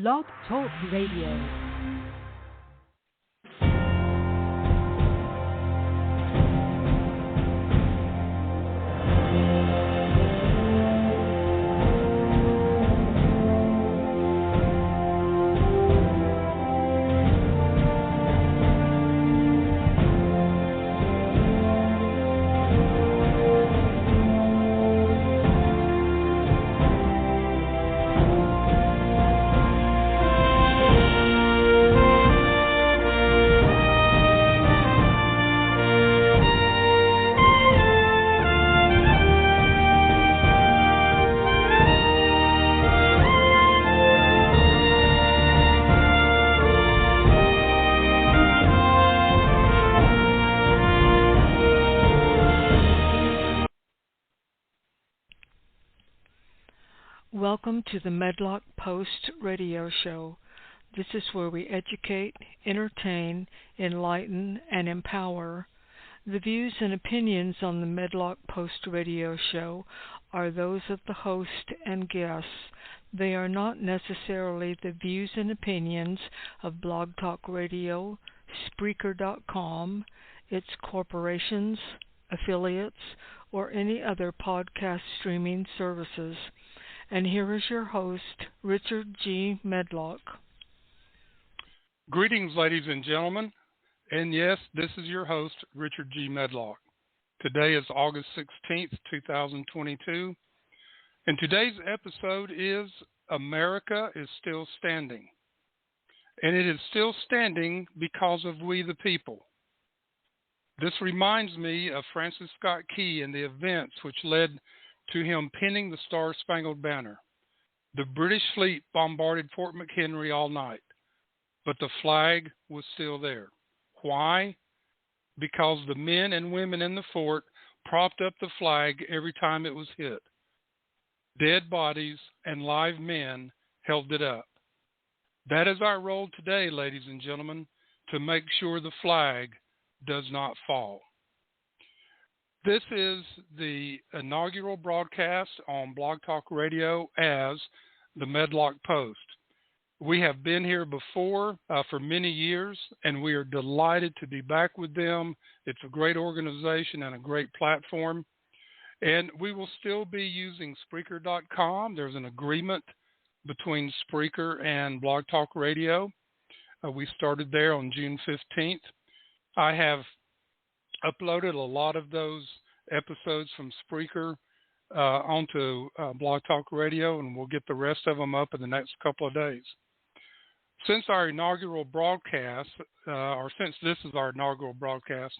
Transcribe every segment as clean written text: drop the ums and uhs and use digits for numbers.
Blog Talk Radio. Welcome to the Medlock Post radio show. This is where we educate, entertain, enlighten, and empower. The views and opinions on the Medlock Post radio show are those of the host and guests. They are not necessarily the views and opinions of Blog Talk Radio, Spreaker.com, its corporations, affiliates, or any other podcast streaming services. And here is your host, Richard G. Medlock. Greetings, ladies and gentlemen. And yes, this is your host, Richard G. Medlock. Today is August 16th, 2022. And today's episode is America is Still Standing. And it is still standing because of we the people. This reminds me of Francis Scott Key and the events which led to him penning the Star-Spangled Banner. The British fleet bombarded Fort McHenry all night, but the flag was still there. Why? Because the men and women in the fort propped up the flag every time it was hit. Dead bodies and live men held it up. That is our role today, ladies and gentlemen, to make sure the flag does not fall. This is the inaugural broadcast on Blog Talk Radio as the Medlock Post. We have been here before for many years, and we are delighted to be back with them. It's a great organization and a great platform. And we will still be using Spreaker.com. There's an agreement between Spreaker and Blog Talk Radio. We started there on June 15th. I have uploaded a lot of those episodes from Spreaker onto Blog Talk Radio, and we'll get the rest of them up in the next couple of days. Since our inaugural broadcast, or since this is our inaugural broadcast,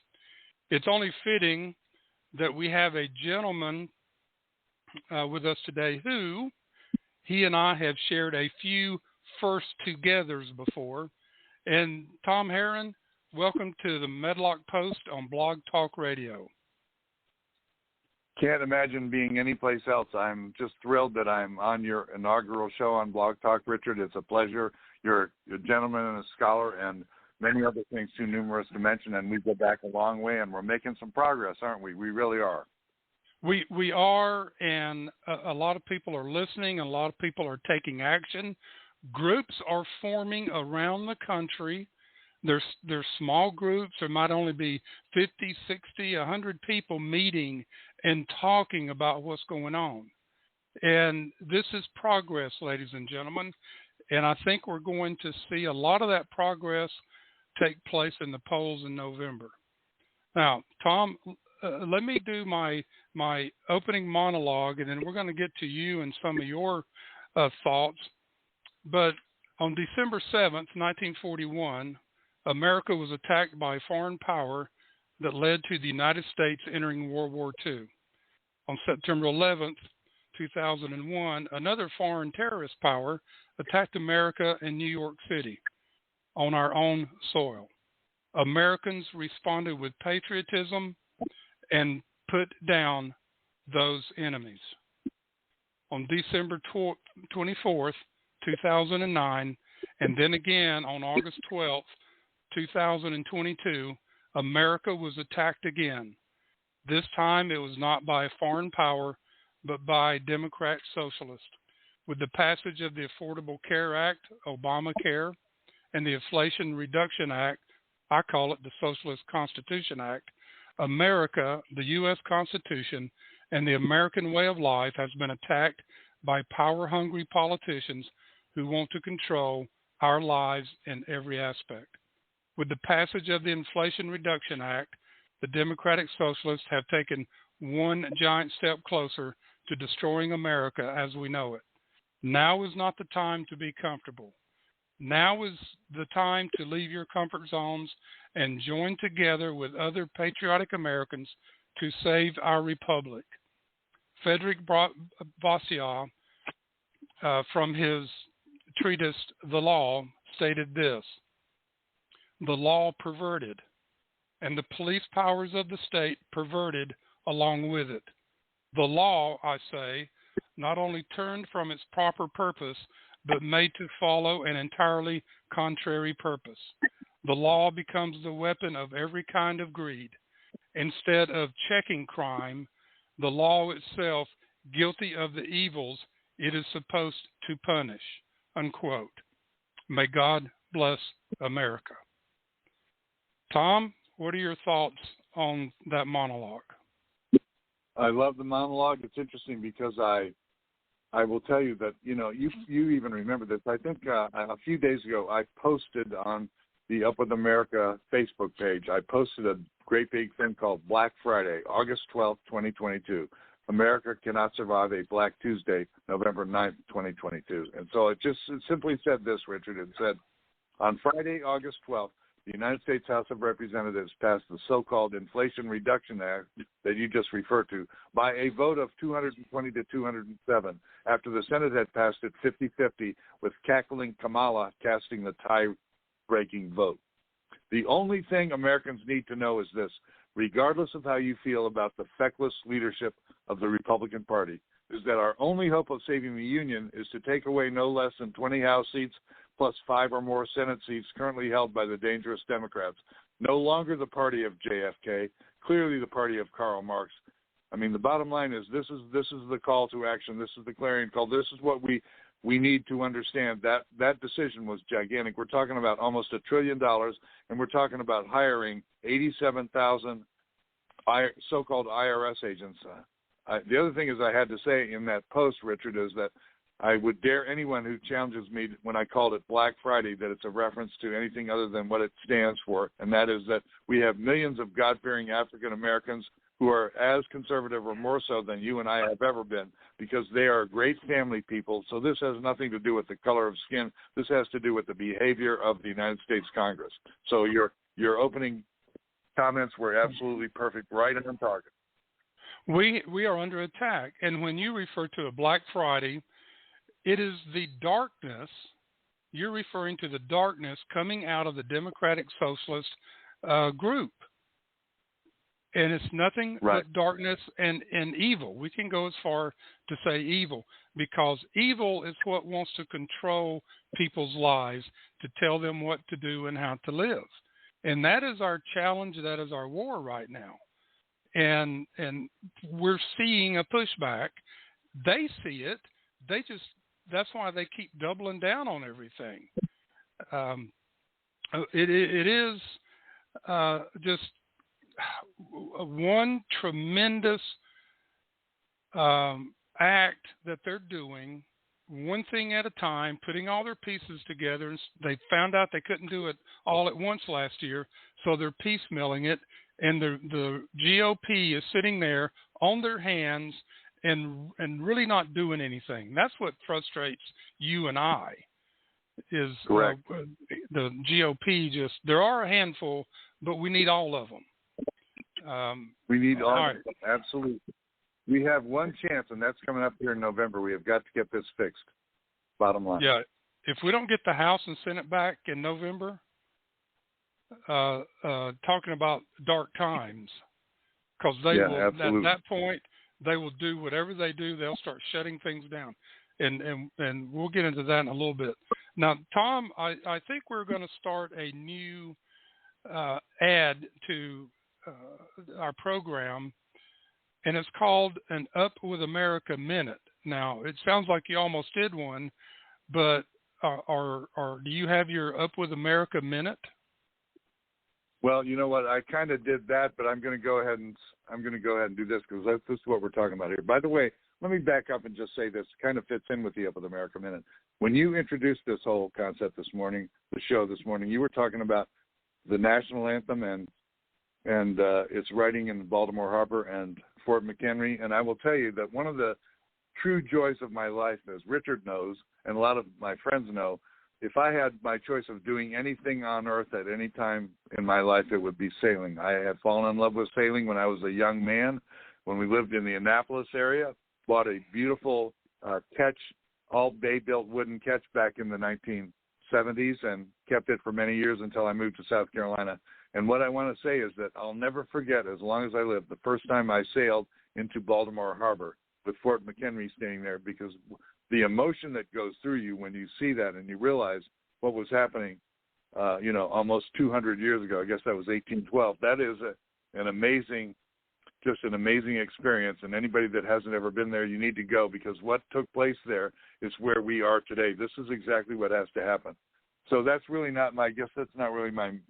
it's only fitting that we have a gentleman with us today who, he and I have shared a few first togethers before. And Tom Herron, welcome to the Medlock Post on Blog Talk Radio. Can't imagine being anyplace else. I'm just thrilled that I'm on your inaugural show on Blog Talk, Richard. It's a pleasure. You're a gentleman and a scholar and many other things too numerous to mention, and we go back a long way, and we're making some progress, aren't we? We really are. We are, and a lot of people are listening, and a lot of people are taking action. Groups are forming around the country. There's small groups. There might only be 50, 60, 100 people meeting and talking about what's going on. And this is progress, ladies and gentlemen. And I think we're going to see a lot of that progress take place in the polls in November. Now, Tom, let me do my opening monologue, and then we're going to get to you and some of your thoughts. But on December 7th, 1941, America was attacked by a foreign power that led to the United States entering World War II. On September 11th, 2001, another foreign terrorist power attacked America in New York City on our own soil. Americans responded with patriotism and put down those enemies. On December 24th, 2009, and then again on August 12th, 2022, America was attacked again. This time it was not by a foreign power, but by Democrat socialists. With the passage of the Affordable Care Act, Obamacare, and the Inflation Reduction Act, I call it the Socialist Constitution Act, America, the U.S. Constitution, and the American way of life has been attacked by power-hungry politicians who want to control our lives in every aspect. With the passage of the Inflation Reduction Act, the Democratic Socialists have taken one giant step closer to destroying America as we know it. Now is not the time to be comfortable. Now is the time to leave your comfort zones and join together with other patriotic Americans to save our republic. Frederick Bastiat, from his treatise, The Law, stated this: the law perverted, and the police powers of the state perverted along with it. The law, I say, not only turned from its proper purpose, but made to follow an entirely contrary purpose. The law becomes the weapon of every kind of greed. Instead of checking crime, the law itself, guilty of the evils it is supposed to punish, unquote. May God bless America. Tom, what are your thoughts on that monologue? I love the monologue. It's interesting because I will tell you that, you even remember this. I think a few days ago I posted on the Up With America Facebook page, I posted a great big thing called Black Friday, August 12th, 2022. America cannot survive a Black Tuesday, November 9th, 2022. And so it simply said this, Richard. It said, on Friday, August 12th, the United States House of Representatives passed the so-called Inflation Reduction Act that you just referred to by a vote of 220 to 207 after the Senate had passed it 50-50 with cackling Kamala casting the tie-breaking vote. The only thing Americans need to know is this: regardless of how you feel about the feckless leadership of the Republican Party, is that our only hope of saving the Union is to take away no less than 20 House seats plus 5 or more Senate seats currently held by the dangerous Democrats. No longer the party of JFK, clearly the party of Karl Marx. I mean, the bottom line is this is the call to action. This is the clarion call. This is what we need to understand. That decision was gigantic. We're talking about almost $1 trillion, and we're talking about hiring 87,000 so-called IRS agents. The other thing is I had to say in that post, Richard, is that I would dare anyone who challenges me when I called it Black Friday that it's a reference to anything other than what it stands for, and that is that we have millions of God-fearing African Americans who are as conservative or more so than you and I have ever been, because they are great family people. So this has nothing to do with the color of skin. This has to do with the behavior of the United States Congress. So your opening comments were absolutely perfect, right on target. We are under attack, and when you refer to a Black Friday, it is the darkness. You're referring to the darkness coming out of the Democratic Socialist group. And it's nothing but darkness and evil. We can go as far to say evil, because evil is what wants to control people's lives, to tell them what to do and how to live. And that is our challenge. That is our war right now. And we're seeing a pushback. They see it. That's why they keep doubling down on everything. It is just one tremendous act that they're doing, one thing at a time, putting all their pieces together. And they found out they couldn't do it all at once last year, so they're piecemealing it. And the GOP is sitting there on their hands and really not doing anything. That's what frustrates you and I. Is correct. The GOP there are a handful, but we need all of them. We need all of them, absolutely. We have one chance, and that's coming up here in November. We have got to get this fixed. Bottom line. Yeah, if we don't get the House and Senate back in November, talking about dark times, because they will absolutely. At that point they will do whatever they do. They'll start shutting things down, and we'll get into that in a little bit. Now, Tom, I think we're going to start a new ad to our program, and it's called an Up with America Minute. Now, it sounds like you almost did one, but do you have your Up with America Minute? Well, you know what? I kind of did that, but I'm going to go ahead and do this because this is what we're talking about here. By the way, let me back up and just say this kind of fits in with the Up with America Minute. When you introduced this whole concept this morning, the show this morning, you were talking about the national anthem and its writing in Baltimore Harbor and Fort McHenry. And I will tell you that one of the true joys of my life, as Richard knows, and a lot of my friends know, if I had my choice of doing anything on earth at any time in my life, it would be sailing. I had fallen in love with sailing when I was a young man, when we lived in the Annapolis area, bought a beautiful ketch, all bay-built wooden ketch back in the 1970s and kept it for many years until I moved to South Carolina. And what I want to say is that I'll never forget, as long as I live, the first time I sailed into Baltimore Harbor with Fort McHenry staying there, because the emotion that goes through you when you see that and you realize what was happening, almost 200 years ago. I guess that was 1812. That is an amazing experience. And anybody that hasn't ever been there, you need to go, because what took place there is where we are today. This is exactly what has to happen. So that's really not my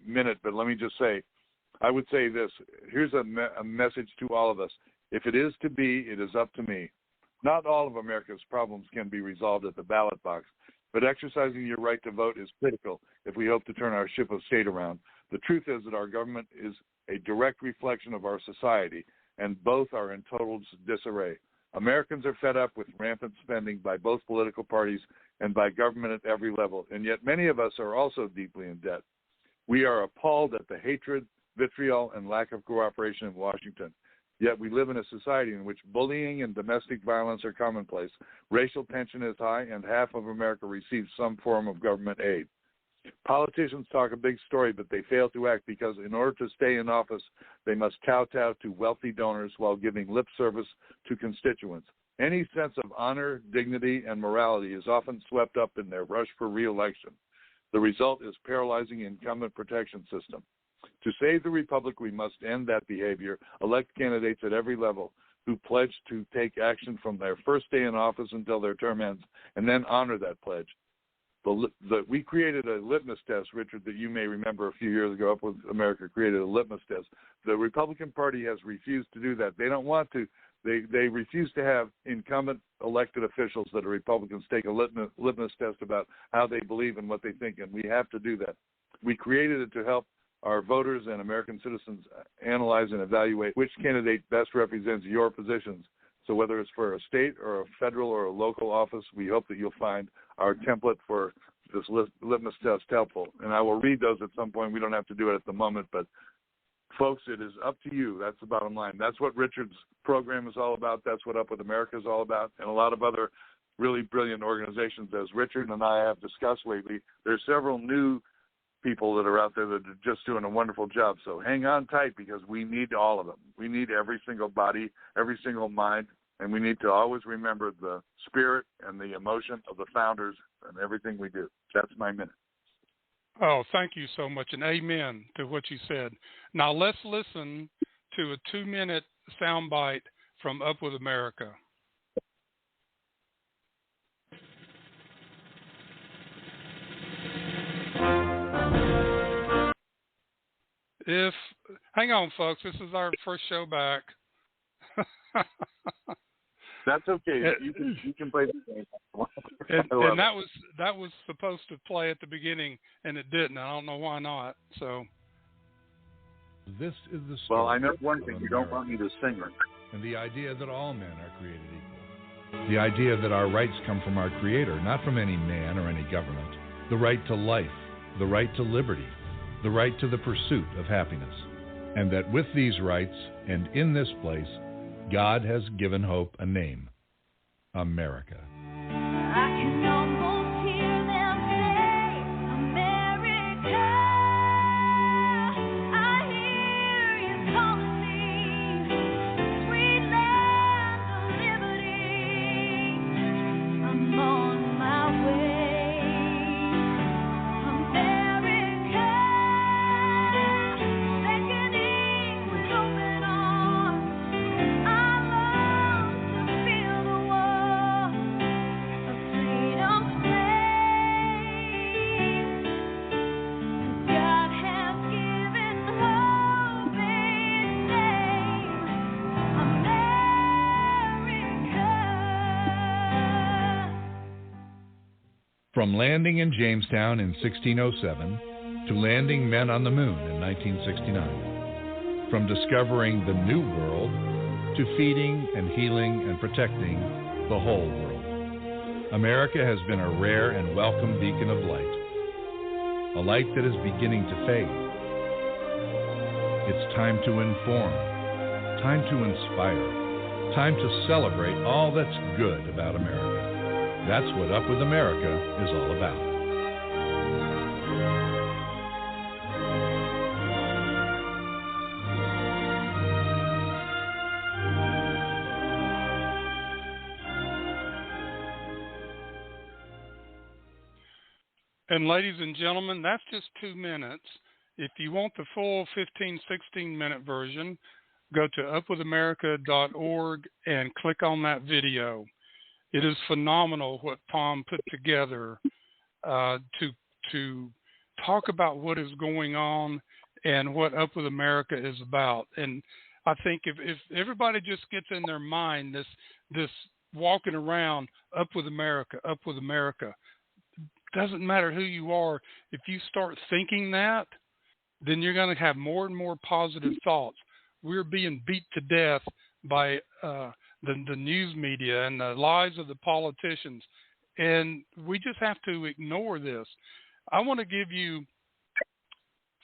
minute, but let me just say, I would say this. Here's a message to all of us. If it is to be, it is up to me. Not all of America's problems can be resolved at the ballot box, but exercising your right to vote is critical if we hope to turn our ship of state around. The truth is that our government is a direct reflection of our society, and both are in total disarray. Americans are fed up with rampant spending by both political parties and by government at every level, and yet many of us are also deeply in debt. We are appalled at the hatred, vitriol, and lack of cooperation in Washington. Yet we live in a society in which bullying and domestic violence are commonplace. Racial tension is high, and half of America receives some form of government aid. Politicians talk a big story, but they fail to act because in order to stay in office, they must kowtow to wealthy donors while giving lip service to constituents. Any sense of honor, dignity, and morality is often swept up in their rush for re-election. The result is paralyzing incumbent protection system. To save the republic, we must end that behavior, elect candidates at every level who pledge to take action from their first day in office until their term ends, and then honor that pledge. We created a litmus test, Richard, that you may remember a few years ago. Up with America created a litmus test. The Republican Party has refused to do that. They don't want to. They refuse to have incumbent elected officials that are Republicans take a litmus test about how they believe and what they think, and we have to do that. We created it to help our voters and American citizens analyze and evaluate which candidate best represents your positions. So whether it's for a state or a federal or a local office, we hope that you'll find our template for this litmus test helpful. And I will read those at some point. We don't have to do it at the moment, but folks, it is up to you. That's the bottom line. That's what Richard's program is all about. That's what Up with America is all about, and a lot of other really brilliant organizations, as Richard and I have discussed lately. There's several new people that are out there that are just doing a wonderful job. So hang on tight, because we need all of them. We need every single body, every single mind, and we need to always remember the spirit and the emotion of the founders and everything we do. That's my minute. Oh, thank you so much, and amen to what you said. Now let's listen to a 2-minute soundbite from Up with America. Hang on, folks. This is our first show back. That's okay. You can play the game. and that was supposed to play at the beginning, and it didn't. I don't know why not. So this is the story. Well, I know one thing. You don't want me to sing it. And the idea that all men are created equal. The idea that our rights come from our Creator, not from any man or any government. The right to life, the right to liberty, the right to the pursuit of happiness. And that with these rights and in this place, God has given hope a name, America. I can almost hear them say, America. I hear you calling me, sweet land of liberty. I'm on my way, America. Beckoning with open arms. I From landing in Jamestown in 1607 to landing men on the moon in 1969. From discovering the New World to feeding and healing and protecting the whole world. America has been a rare and welcome beacon of light. A light that is beginning to fade. It's time to inform, time to inspire, time to celebrate all that's good about America. That's what Up With America is all about. And ladies and gentlemen, that's just 2 minutes. If you want the full 15, 16-minute version, go to upwithamerica.org and click on that video. It is phenomenal what Tom put together to talk about what is going on and what Up With America is about. And I think if everybody just gets in their mind this walking around Up With America, doesn't matter who you are. If you start thinking that, then you're going to have more and more positive thoughts. We're being beat to death by the news media and the lies of the politicians, and we just have to ignore this. I want to give you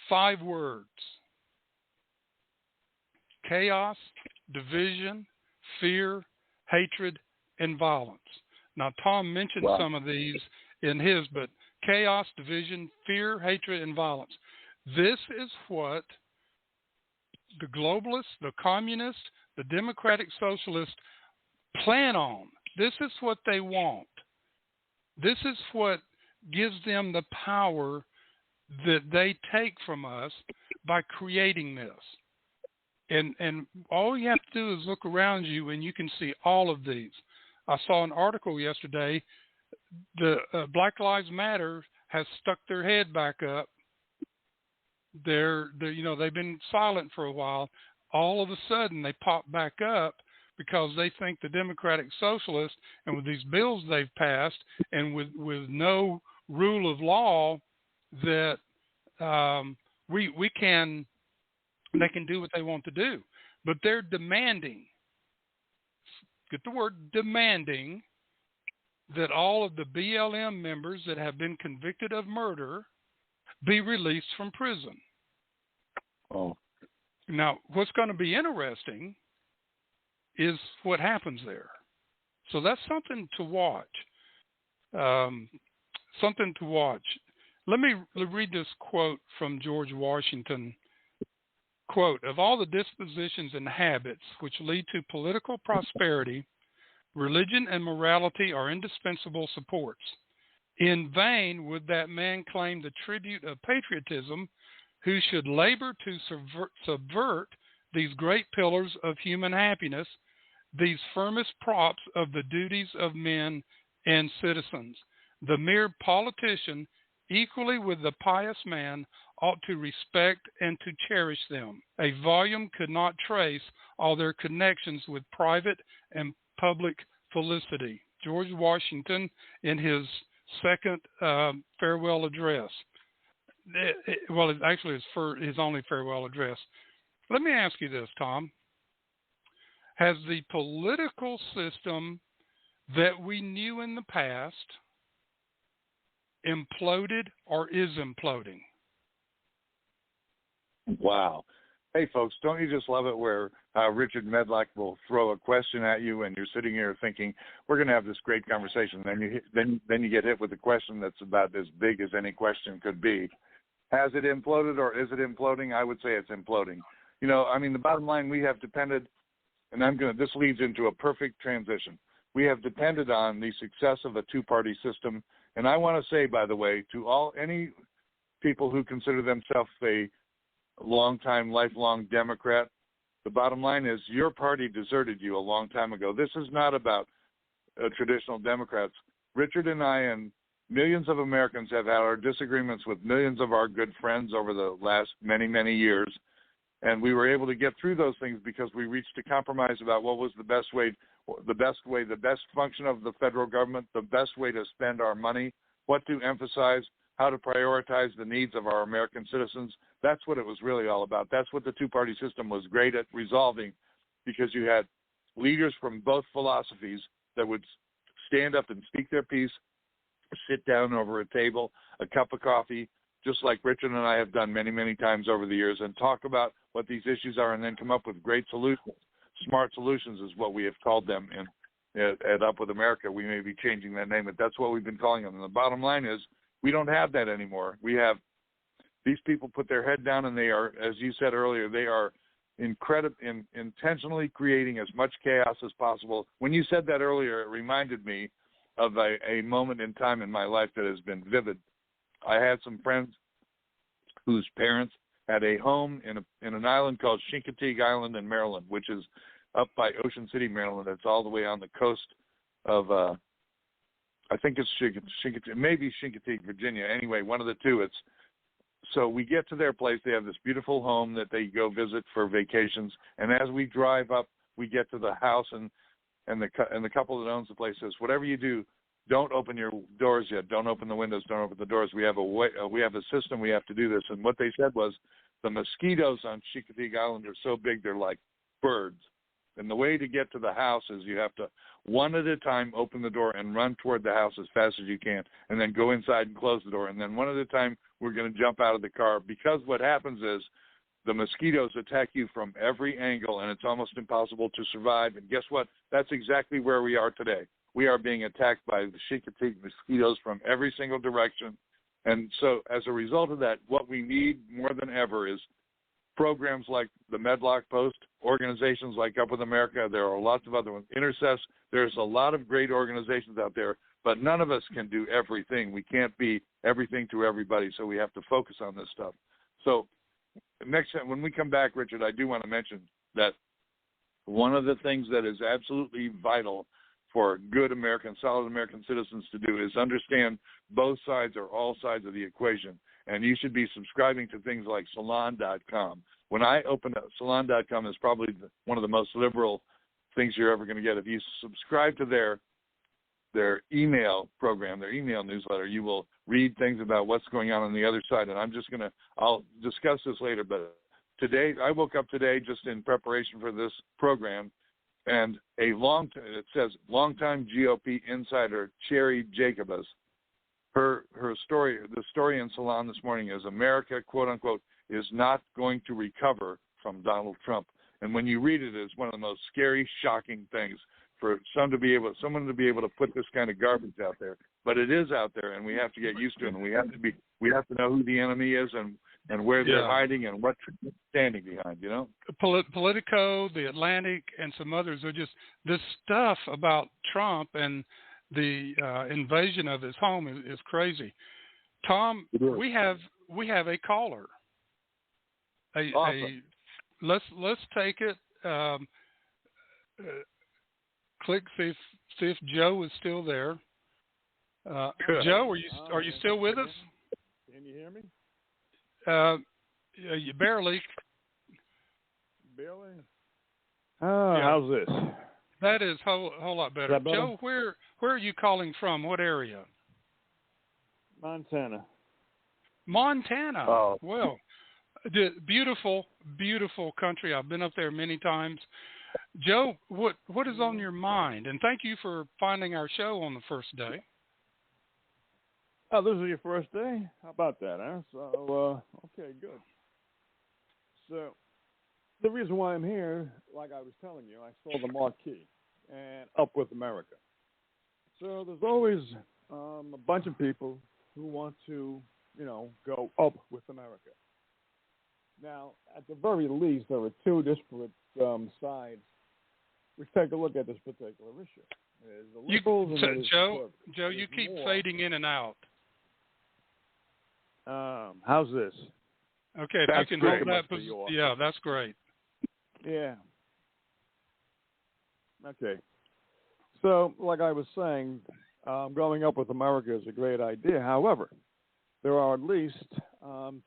5 words: chaos, division, fear, hatred, and violence. Now, Tom mentioned some of these in his, but chaos, division, fear, hatred, and violence. This is what the globalists, the communists, the democratic socialists plan on. This is what they want. This is what gives them the power that they take from us by creating this. And all you have to do is look around you and you can see all of these. I saw an article yesterday. The Black Lives Matter has stuck their head back up. They've been silent for a while. All of a sudden, they pop back up because they think the Democratic Socialists, and with these bills they've passed, and with no rule of law, that they can do what they want to do. But they're demanding, get the word, demanding, that all of the BLM members that have been convicted of murder be released from prison. Oh. Now, what's going to be interesting is what happens there. So that's something to watch. Something to watch. Let me read this quote from George Washington. Quote, "Of all the dispositions and habits which lead to political prosperity, religion and morality are indispensable supports. In vain would that man claim the tribute of patriotism who should labor to subvert these great pillars of human happiness, these firmest props of the duties of men and citizens. The mere politician, equally with the pious man, ought to respect and to cherish them. A volume could not trace all their connections with private and public felicity." George Washington in his second farewell address. Actually, his only farewell address. Let me ask you this, Tom. Has the political system that we knew in the past imploded or is imploding? Wow. Hey, folks, don't you just love it where Richard Medlock will throw a question at you and you're sitting here thinking, we're going to have this great conversation. Then you get hit with a question that's about as big as any question could be. Has it imploded or is it imploding? I would say it's imploding. The bottom line, we have depended, and this leads into a perfect transition. We have depended on the success of a two-party system. And I want to say, by the way, to any people who consider themselves a long-time, lifelong Democrat, the bottom line is your party deserted you a long time ago. This is not about traditional Democrats. Richard and I and millions of Americans have had our disagreements with millions of our good friends over the last many, many years. And we were able to get through those things because we reached a compromise about what was the best function of the federal government, the best way to spend our money, what to emphasize, how to prioritize the needs of our American citizens. That's what it was really all about. That's what the two-party system was great at resolving, because you had leaders from both philosophies that would stand up and speak their piece, sit down over a table, a cup of coffee, just like Richard and I have done many, many times over the years, and talk about what these issues are and then come up with great solutions. Smart solutions is what we have called them at Up With America. We may be changing that name, but that's what we've been calling them. And the bottom line is we don't have that anymore. We have these people put their head down, and they are, as you said earlier, they are intentionally creating as much chaos as possible. When you said that earlier, it reminded me of a moment in time in my life that has been vivid. I had some friends whose parents had a home in an island called Chincoteague Island in Maryland, which is up by Ocean City, Maryland. It's all the way on the coast of, I think it's Chincoteague, maybe Chincoteague, Virginia. Anyway, one of the two. So we get to their place. They have this beautiful home that they go visit for vacations. And as we drive up, we get to the house, and the couple that owns the place says, "Whatever you do, don't open your doors yet. Don't open the windows. Don't open the doors. We have a system. We have to do this." And what they said was, the mosquitoes on Chincoteague Island are so big they're like birds. And the way to get to the house is you have to, one at a time, open the door and run toward the house as fast as you can, and then go inside and close the door. And then one at a time, we're going to jump out of the car, because what happens is the mosquitoes attack you from every angle, and it's almost impossible to survive. And guess what? That's exactly where we are today. We are being attacked by the Chincoteague mosquitoes from every single direction. And so as a result of that, what we need more than ever is programs like the Medlock Post, organizations like Up With America. There are lots of other ones. Intercess. There's a lot of great organizations out there, but none of us can do everything. We can't be everything to everybody, so we have to focus on this stuff. So next time, when we come back, Richard, I do want to mention that one of the things that is absolutely vital for good American, solid American citizens to do is understand both sides or all sides of the equation. And you should be subscribing to things like Salon.com. When I opened up, Salon.com is probably one of the most liberal things you're ever going to get. If you subscribe to their email program, their email newsletter, you will read things about what's going on the other side. And I'll discuss this later, but today, I woke up today just in preparation for this program, and it says longtime GOP insider Cherry Jacobus. Her story, the story in Salon this morning is America, quote unquote, is not going to recover from Donald Trump. And when you read it, it's one of the most scary, shocking things for someone to be able to put this kind of garbage out there. But it is out there, and we have to get used to it. And we have to know who the enemy is and where they're hiding and what they're standing behind. You know, Politico, The Atlantic, and some others are just this stuff about Trump and the invasion of his home is crazy. Tom, we have a caller. Awesome. Let's take it. Click see if Joe is still there. Joe, are you still with us? Can you hear me? You barely. Barely. How's this? That is a whole lot better. Joe, where are you calling from? What area? Montana. Montana. Oh. Well, beautiful, beautiful country. I've been up there many times. Joe, what is on your mind? And thank you for finding our show on the first day. Oh, this is your first day? How about that, huh? So, okay, good. So, the reason why I'm here, like I was telling you, I saw the marquee and Up With America. So there's always a bunch of people who want to, go up with America. Now, at the very least, there are two disparate sides which take a look at this particular issue. There's the liberals and there's Joe, you keep fading in and out. How's this? Okay, that's if you can great. hold that position. Yeah, that's great. Yeah. Okay. So, like I was saying, going up with America is a great idea. However, there are at least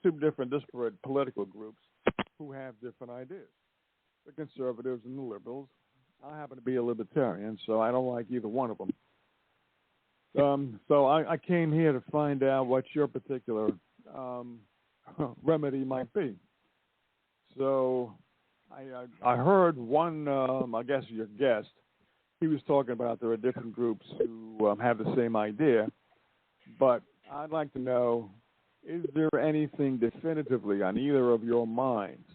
two different disparate political groups who have different ideas. The conservatives and the liberals. I happen to be a libertarian, so I don't like either one of them. So I came here to find out what your particular remedy might be. So I heard one, I guess your guest, he was talking about there are different groups who have the same idea, but I'd like to know, is there anything definitively on either of your minds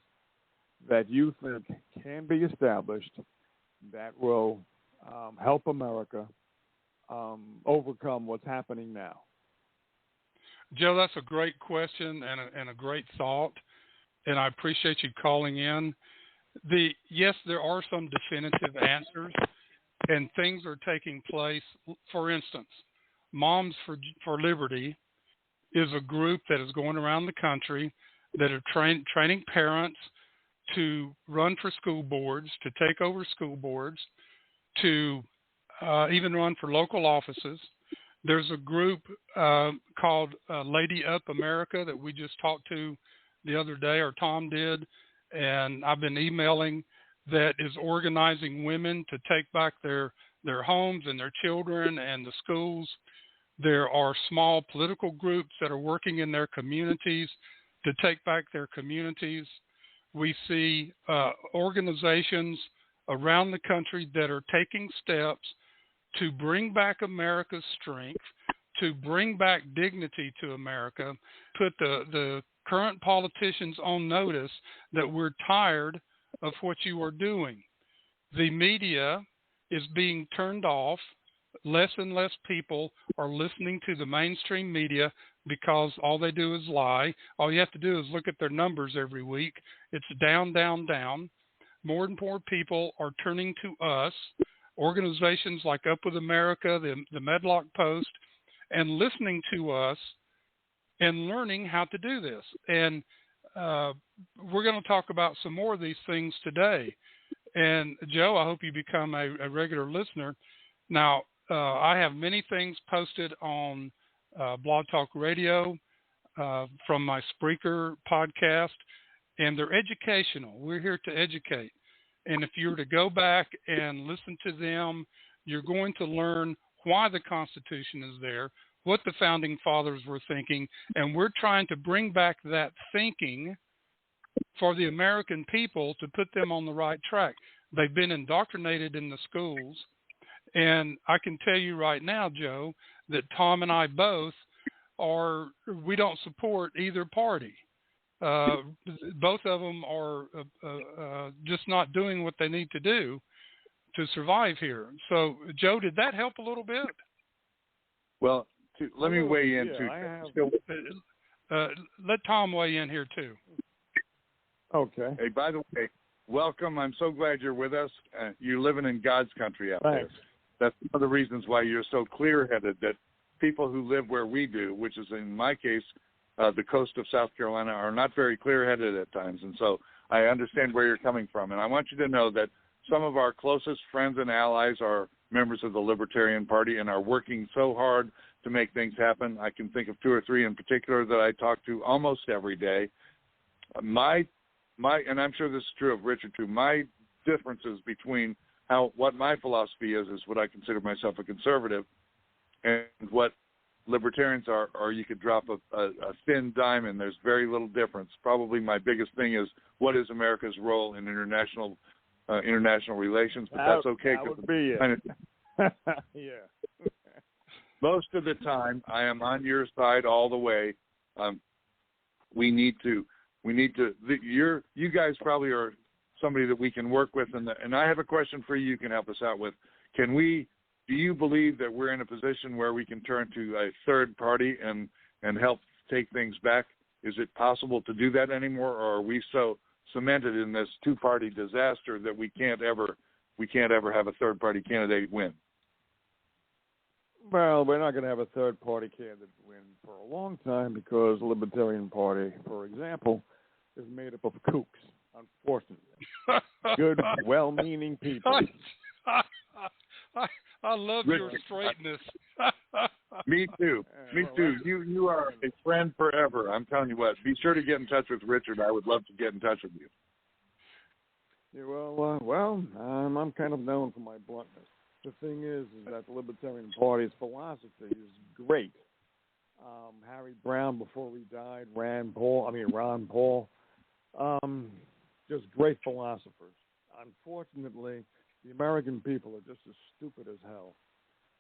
that you think can be established that will help America overcome what's happening now? Joe, that's a great question and a great thought, and I appreciate you calling in. Yes, there are some definitive answers, and things are taking place. For instance, Moms for Liberty is a group that is going around the country that are training parents to run for school boards, to take over school boards, to even run for local offices. There's a group called Lady Up America that we just talked to the other day, or Tom did, and I've been emailing, that is organizing women to take back their homes and their children and the schools. There are small political groups that are working in their communities to take back their communities. We see organizations around the country that are taking steps to bring back America's strength, to bring back dignity to America, put the current politicians on notice that we're tired of what you are doing. The media is being turned off. Less and less people are listening to the mainstream media because all they do is lie. All you have to do is look at their numbers every week. It's down, down, down. More and more people are turning to us, organizations like Up With America, the Medlock Post, and listening to us and learning how to do this. And we're going to talk about some more of these things today. And Joe, I hope you become a regular listener. Now, I have many things posted on Blog Talk Radio from my Spreaker podcast, and they're educational. We're here to educate. And if you were to go back and listen to them, you're going to learn why the Constitution is there, what the Founding Fathers were thinking, and we're trying to bring back that thinking for the American people to put them on the right track. They've been indoctrinated in the schools, and I can tell you right now, Joe, that Tom and I both we don't support either party. Both of them are just not doing what they need to do to survive here. So, Joe, did that help a little bit? Well, let me weigh in too. Let Tom weigh in here too. Okay. Hey, by the way, welcome. I'm so glad you're with us. You're living in God's country out there. That's one of the reasons why you're so clear-headed, that people who live where we do, which is in my case, the coast of South Carolina, are not very clear-headed at times. And so I understand where you're coming from. And I want you to know that some of our closest friends and allies are members of the Libertarian Party and are working so hard to make things happen. I can think of two or three in particular that I talk to almost every day. My, and I'm sure this is true of Richard too, my differences between what my philosophy is what I consider myself a conservative, and what libertarians are, or you could drop a thin diamond. There's very little difference. Probably my biggest thing is, what is America's role in international relations? But that's okay. That would be it. Yeah. Most of the time, I am on your side all the way. We need to. You guys probably are somebody that we can work with, and I have a question for you. You can help us out with. Do you believe that we're in a position where we can turn to a third party and help take things back? Is it possible to do that anymore, or are we so cemented in this two-party disaster that we can't ever have a third-party candidate win? Well, we're not going to have a third-party candidate win for a long time, because the Libertarian Party, for example, is made up of kooks, unfortunately. Good, well-meaning people. I love your straightness. Me too. Me too. You are a friend forever. I'm telling you what. Be sure to get in touch with Richard. I would love to get in touch with you. Yeah, well, I'm kind of known for my bluntness. the thing is that the Libertarian Party's philosophy is great. Harry Brown, before he died, Ron Paul, just great philosophers. Unfortunately, the American people are just as stupid as hell.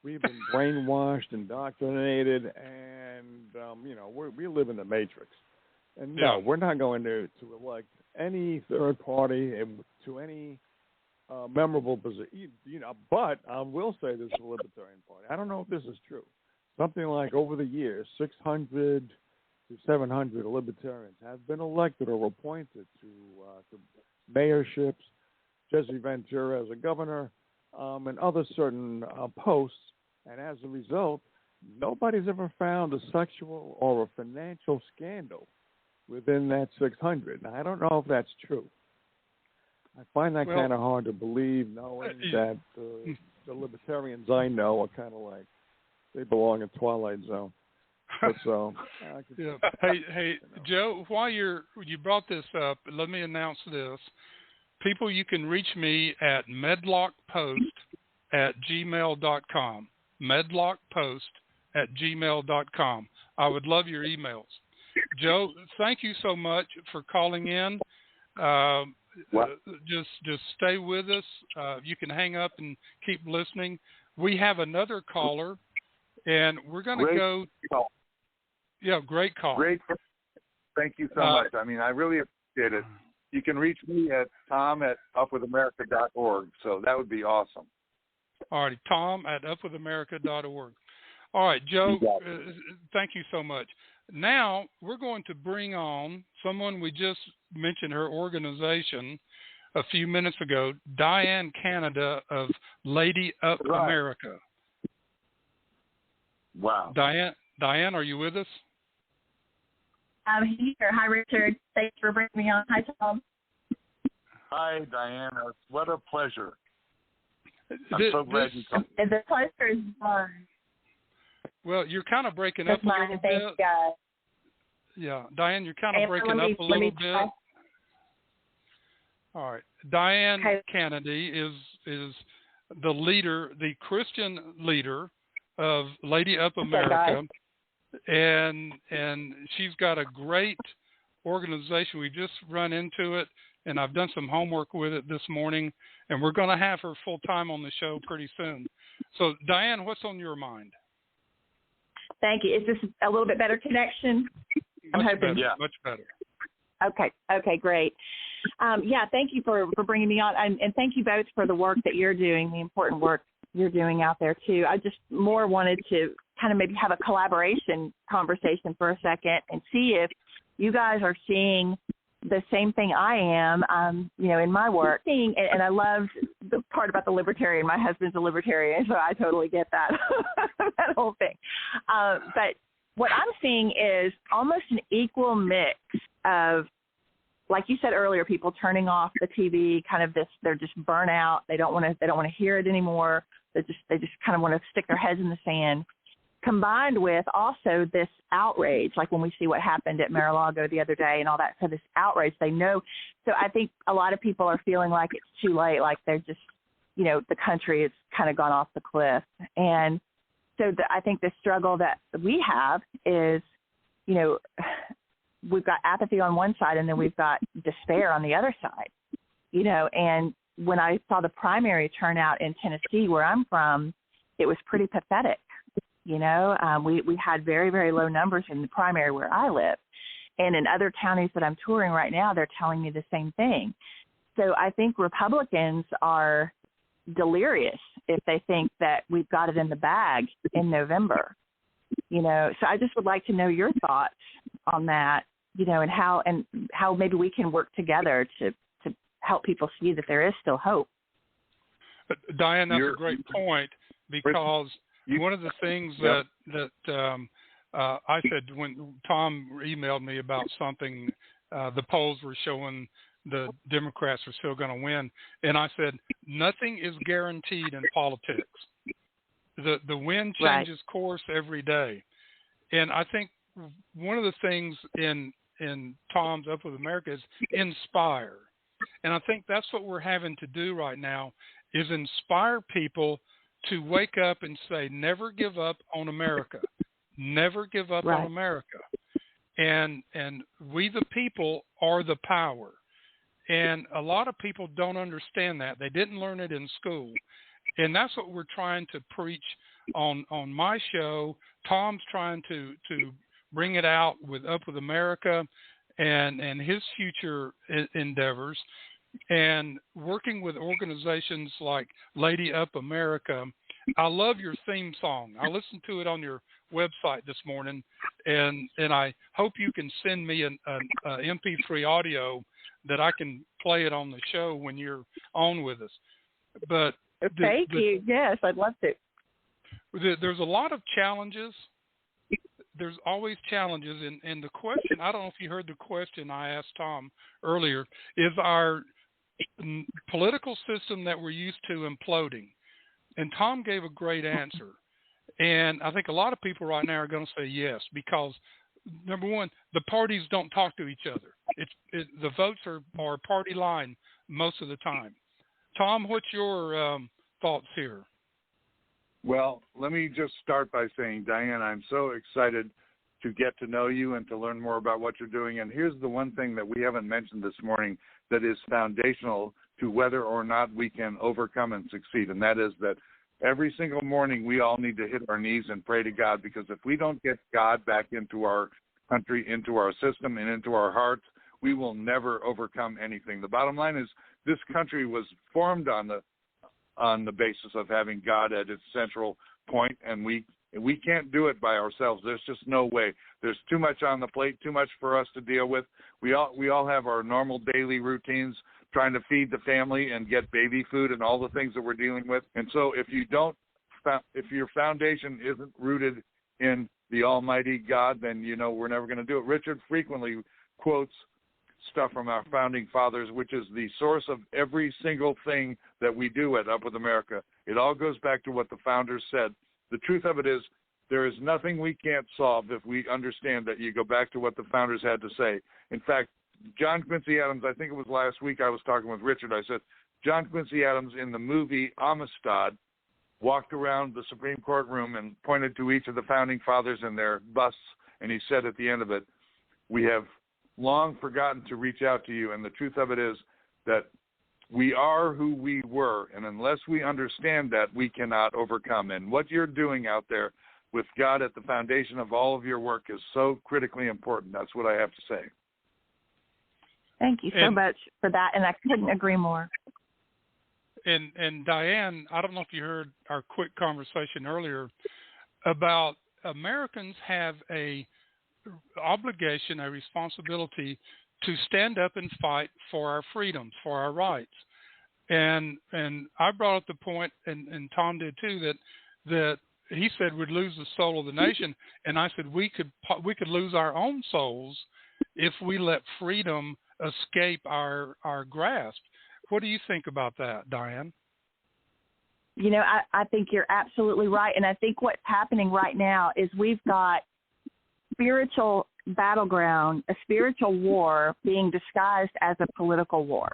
We've been brainwashed, indoctrinated, and we live in the matrix. And no, we're not going to elect any third party to any memorable position. But I will say this is the Libertarian Party. I don't know if this is true. Something like over the years, 600 to 700 Libertarians have been elected or appointed to mayorships, Jesse Ventura as a governor, and other certain posts. And as a result, nobody's ever found a sexual or a financial scandal within that 600. Now, I don't know if that's true. I find that kind of hard to believe, knowing that the Libertarians I know are kind of like, they belong in Twilight Zone. But so, Hey, Joe, while you brought this up, let me announce this. People, you can reach me at medlockpost@gmail.com. medlockpost@gmail.com. I would love your emails. Joe, thank you so much for calling in. Just stay with us. You can hang up and keep listening. We have another caller, and we're going to go. Call. Yeah, great call. Great. Thank you so much. I mean, I really appreciate it. You can reach me at tom@upwithamerica.org, so that would be awesome. All right, tom@upwithamerica.org. All right, Joe, thank you so much. Now we're going to bring on someone we just mentioned her organization a few minutes ago, Diane Canada of Lady Up America. Wow. Diane, are you with us? I'm here. Hi, Richard. Thanks for bringing me on. Hi, Tom. Hi, Diana. What a pleasure. I'm so glad you come. The pleasure is mine. Well, you're kind of breaking up a little bit. Thanks, guys. Yeah, Diane, you're kind of breaking up a little bit. All right. Diane Kennedy is the leader, the Christian leader of Lady Up America. And she's got a great organization. We just run into it, and I've done some homework with it this morning, and we're going to have her full-time on the show pretty soon. So, Diane, what's on your mind? Thank you. Is this a little bit better connection? I'm hoping. Better, yeah, much better. Okay, great. Thank you for bringing me on, and thank you both for the work that you're doing, the important work you're doing out there, too. I just more wanted to kind of maybe have a collaboration conversation for a second and see if you guys are seeing the same thing I am, in my work. And I love the part about the libertarian. My husband's a libertarian, so I totally get that, that whole thing. But what I'm seeing is almost an equal mix of, like you said earlier, people turning off the TV, kind of they're just burnt out. They don't want to hear it anymore. They just kind of want to stick their heads in the sand. Combined with also this outrage, like when we see what happened at Mar-a-Lago the other day and all that, so this outrage, they know. So I think a lot of people are feeling like it's too late, like they're just, the country has kind of gone off the cliff. And so I think the struggle that we have is, we've got apathy on one side and then we've got despair on the other side, and when I saw the primary turnout in Tennessee, where I'm from, it was pretty pathetic. We had very, very low numbers in the primary where I live. And in other counties that I'm touring right now, they're telling me the same thing. So I think Republicans are delirious if they think that we've got it in the bag in November. So I just would like to know your thoughts on that, and how maybe we can work together to help people see that there is still hope. Diane, that's a great point, because one of the things that I said when Tom emailed me about something, the polls were showing the Democrats were still going to win, and I said nothing is guaranteed in politics. The wind changes course every day, and I think one of the things in Tom's Up with America is inspire, and I think that's what we're having to do right now is inspire people to wake up and say, never give up on America. Never give up on America. And we the people are the power. And a lot of people don't understand that. They didn't learn it in school. And that's what we're trying to preach on my show. Tom's trying to bring it out with Up With America and his future endeavors, and working with organizations like Lady Up America. I love your theme song. I listened to it on your website this morning, and I hope you can send me an MP3 audio that I can play it on the show when you're on with us. But thank you. Yes, I'd love to. There's a lot of challenges. There's always challenges, and the question, I don't know if you heard the question I asked Tom earlier, is our political system that we're used to imploding? And Tom gave a great answer. And I think a lot of people right now are going to say yes, because number one, the parties don't talk to each other. The votes are party line most of the time. Tom, what's your thoughts here? Well, let me just start by saying, Diane, I'm so excited to get to know you and to learn more about what you're doing. And here's the one thing that we haven't mentioned this morning that is foundational to whether or not we can overcome and succeed, and that is that every single morning we all need to hit our knees and pray to God, because if we don't get God back into our country, into our system, and into our hearts, we will never overcome anything. The bottom line is this country was formed on the basis of having God at its central point, and we can't do it by ourselves. There's just no way. There's too much on the plate, too much for us to deal with. We all have our normal daily routines, trying to feed the family and get baby food and all the things that we're dealing with. And so if your foundation isn't rooted in the Almighty God, then we're never going to do it. Richard frequently quotes stuff from our founding fathers, which is the source of every single thing that we do at Up With America. It all goes back to what the founders said. The truth of it is, there is nothing we can't solve if we understand that you go back to what the founders had to say. In fact, John Quincy Adams, I think it was last week I was talking with Richard, I said, John Quincy Adams in the movie Amistad walked around the Supreme Court room and pointed to each of the founding fathers and their busts, and he said at the end of it, we have long forgotten to reach out to you, and the truth of it is that we are who we were, and unless we understand that, we cannot overcome. And what you're doing out there with God at the foundation of all of your work is so critically important. That's what I have to say. Thank you so much for that, and I couldn't agree more. And Diane, I don't know if you heard our quick conversation earlier about Americans have a obligation, a responsibility to stand up and fight for our freedoms, for our rights. And I brought up the point, and Tom did too, that he said we'd lose the soul of the nation, and I said we could lose our own souls if we let freedom escape our grasp. What do you think about that, Diane? I think you're absolutely right, and I think what's happening right now is we've got spiritual battleground, a spiritual war being disguised as a political war.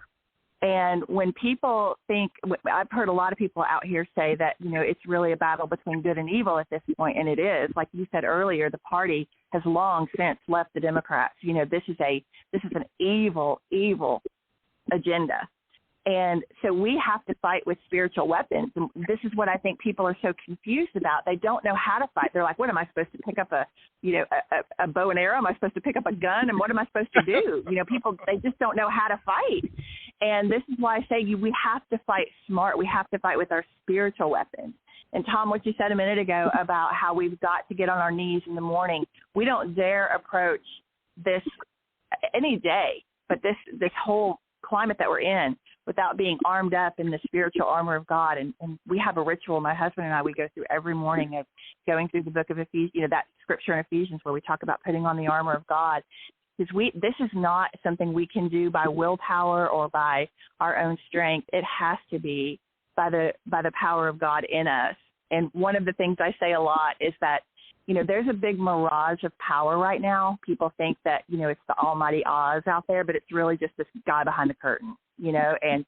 And when people think, I've heard a lot of people out here say that, it's really a battle between good and evil at this point, and it is. Like you said earlier, the party has long since left the Democrats. This is an evil agenda. And so we have to fight with spiritual weapons. And this is what I think people are so confused about. They don't know how to fight. They're like, what am I supposed to pick up a bow and arrow? Am I supposed to pick up a gun? And what am I supposed to do? People, they just don't know how to fight. And this is why I say we have to fight smart. We have to fight with our spiritual weapons. And Tom, what you said a minute ago about how we've got to get on our knees in the morning, we don't dare approach this any day, but this whole climate that we're in without being armed up in the spiritual armor of God. And we have a ritual, my husband and I, we go through every morning of going through the book of Ephesians, that scripture in Ephesians where we talk about putting on the armor of God. Because this is not something we can do by willpower or by our own strength. It has to be by the power of God in us. And one of the things I say a lot is that, there's a big mirage of power right now. People think that, it's the almighty Oz out there, but it's really just this guy behind the curtain, and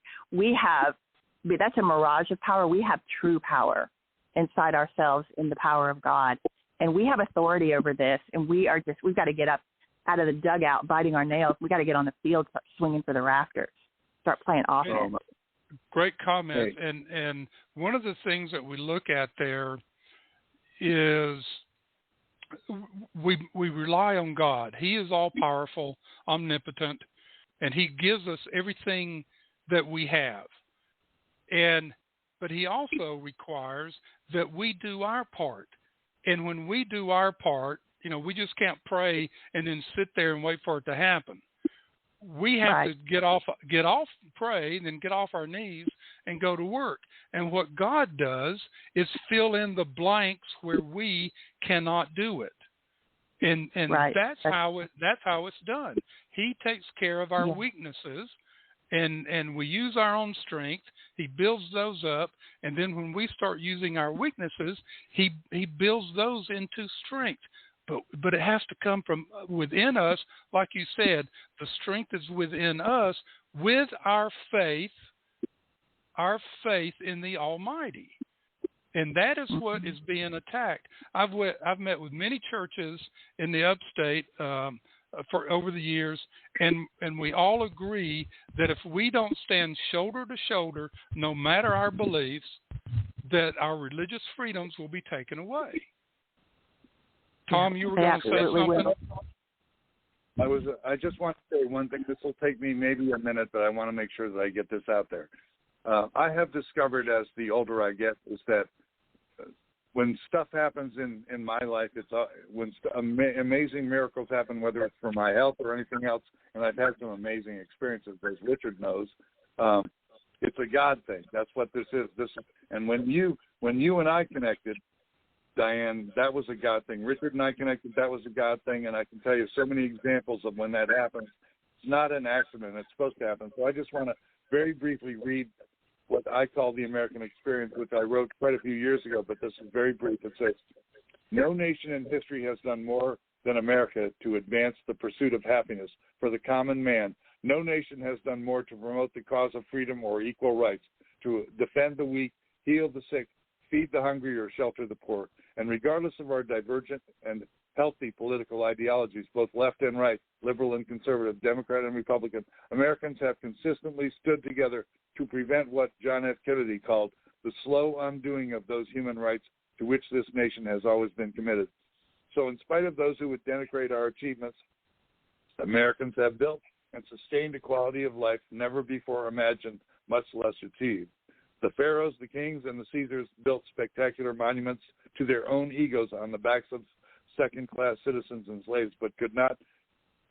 that's a mirage of power. We have true power. inside ourselves in the power of God. And we have authority over this, and we've got to get up out of the dugout, biting our nails. We got to get on the field, start swinging for the rafters, start playing offense. Great comment. Hey. And one of the things that we look at there is we rely on God. He is all powerful, omnipotent, and He gives us everything that we have. But He also requires that we do our part. And when we do our part, we just can't pray and then sit there and wait for it to happen. We have to get off, pray, then get off our knees and go to work. And what God does is fill in the blanks where we cannot do it. And that's how it's done. He takes care of our weaknesses, and we use our own strength. He builds those up, and then when we start using our weaknesses, he builds those into strength. But it has to come from within us, like you said. The strength is within us with our faith in the Almighty, and that is what is being attacked. I've met with many churches in the upstate for over the years, and we all agree that if we don't stand shoulder to shoulder, no matter our beliefs, that our religious freedoms will be taken away. Tom, you were going to say something? I just want to say one thing. This will take me maybe a minute, but I want to make sure that I get this out there. I have discovered as the older I get is that when stuff happens in my life, it's when amazing miracles happen, whether it's for my health or anything else, and I've had some amazing experiences, as Richard knows. It's a God thing. That's what this is. And when you and I connected, Diane, that was a God thing. Richard and I connected, that was a God thing, and I can tell you so many examples of when that happens. It's not an accident. It's supposed to happen. So I just want to very briefly read what I call the American experience, which I wrote quite a few years ago, but this is very brief. It says, no nation in history has done more than America to advance the pursuit of happiness for the common man. No nation has done more to promote the cause of freedom or equal rights, to defend the weak, heal the sick, feed the hungry, or shelter the poor. And regardless of our divergent and healthy political ideologies, both left and right, liberal and conservative, Democrat and Republican, Americans have consistently stood together to prevent what John F. Kennedy called the slow undoing of those human rights to which this nation has always been committed. So in spite of those who would denigrate our achievements, Americans have built and sustained a quality of life never before imagined, much less achieved. The pharaohs, the kings, and the Caesars built spectacular monuments to their own egos on the backs of second-class citizens and slaves, but could not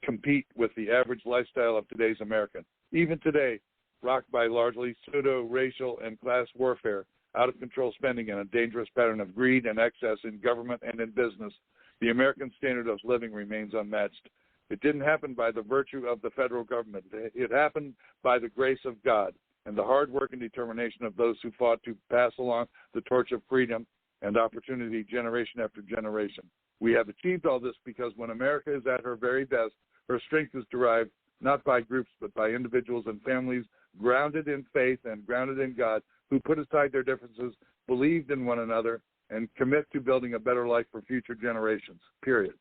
compete with the average lifestyle of today's American. Even today, rocked by largely pseudo-racial and class warfare, out-of-control spending, and a dangerous pattern of greed and excess in government and in business, the American standard of living remains unmatched. It didn't happen by the virtue of the federal government. It happened by the grace of God and the hard work and determination of those who fought to pass along the torch of freedom and opportunity generation after generation. We have achieved all this because when America is at her very best, her strength is derived not by groups but by individuals and families grounded in faith and grounded in God, who put aside their differences, believed in one another, and commit to building a better life for future generations, period.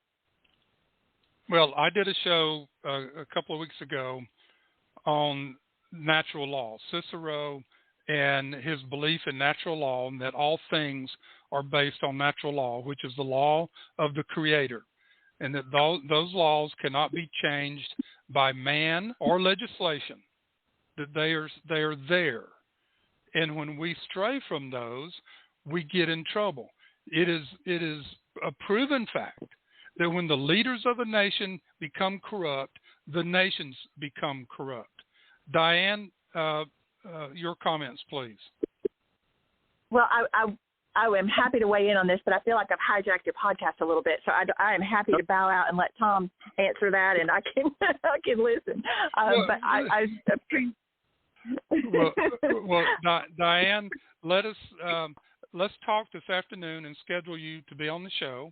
Well, I did a show a couple of weeks ago on natural law, Cicero and his belief in natural law, and that all things are based on natural law, which is the law of the Creator, and that those laws cannot be changed by man or legislation, that they are there. And when we stray from those, we get in trouble. It is a proven fact that when the leaders of a nation become corrupt, the nations become corrupt. Diane, your comments, please. Well, I am happy to weigh in on this, but I feel like I've hijacked your podcast a little bit, so I am happy to bow out and let Tom answer that, and I can listen. But I well, Diane, let's talk this afternoon and schedule you to be on the show.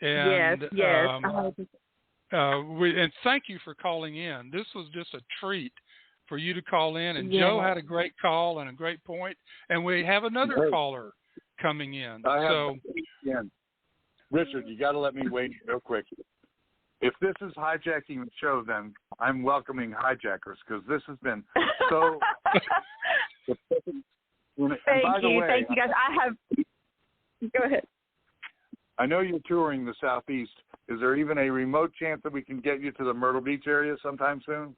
And, yes. And thank you for calling in. This was just a treat for you to call in, and Joe had a great call and a great point. And we have another caller coming in. Richard, you got to let me wait real quick. If this is hijacking the show, then I'm welcoming hijackers because this has been so. Thank you, guys. Go ahead. I know you're touring the Southeast. Is there even a remote chance that we can get you to the Myrtle Beach area sometime soon?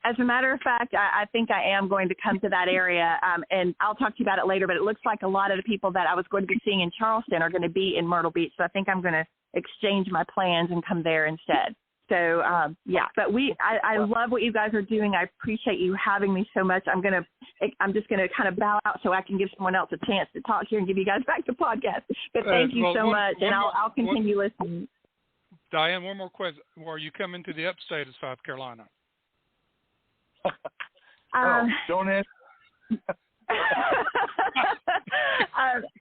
As a matter of fact, I think I am going to come to that area, and I'll talk to you about it later, but it looks like a lot of the people that I was going to be seeing in Charleston are going to be in Myrtle Beach, so I think I'm going to exchange my plans and come there instead. So, but I love what you guys are doing. I appreciate you having me so much. I'm just going to kind of bow out so I can give someone else a chance to talk here and give you guys back the podcast. But thank you so much, and I'll continue listening. Diane, one more question. Are you coming to the upstate of South Carolina? Don't answer.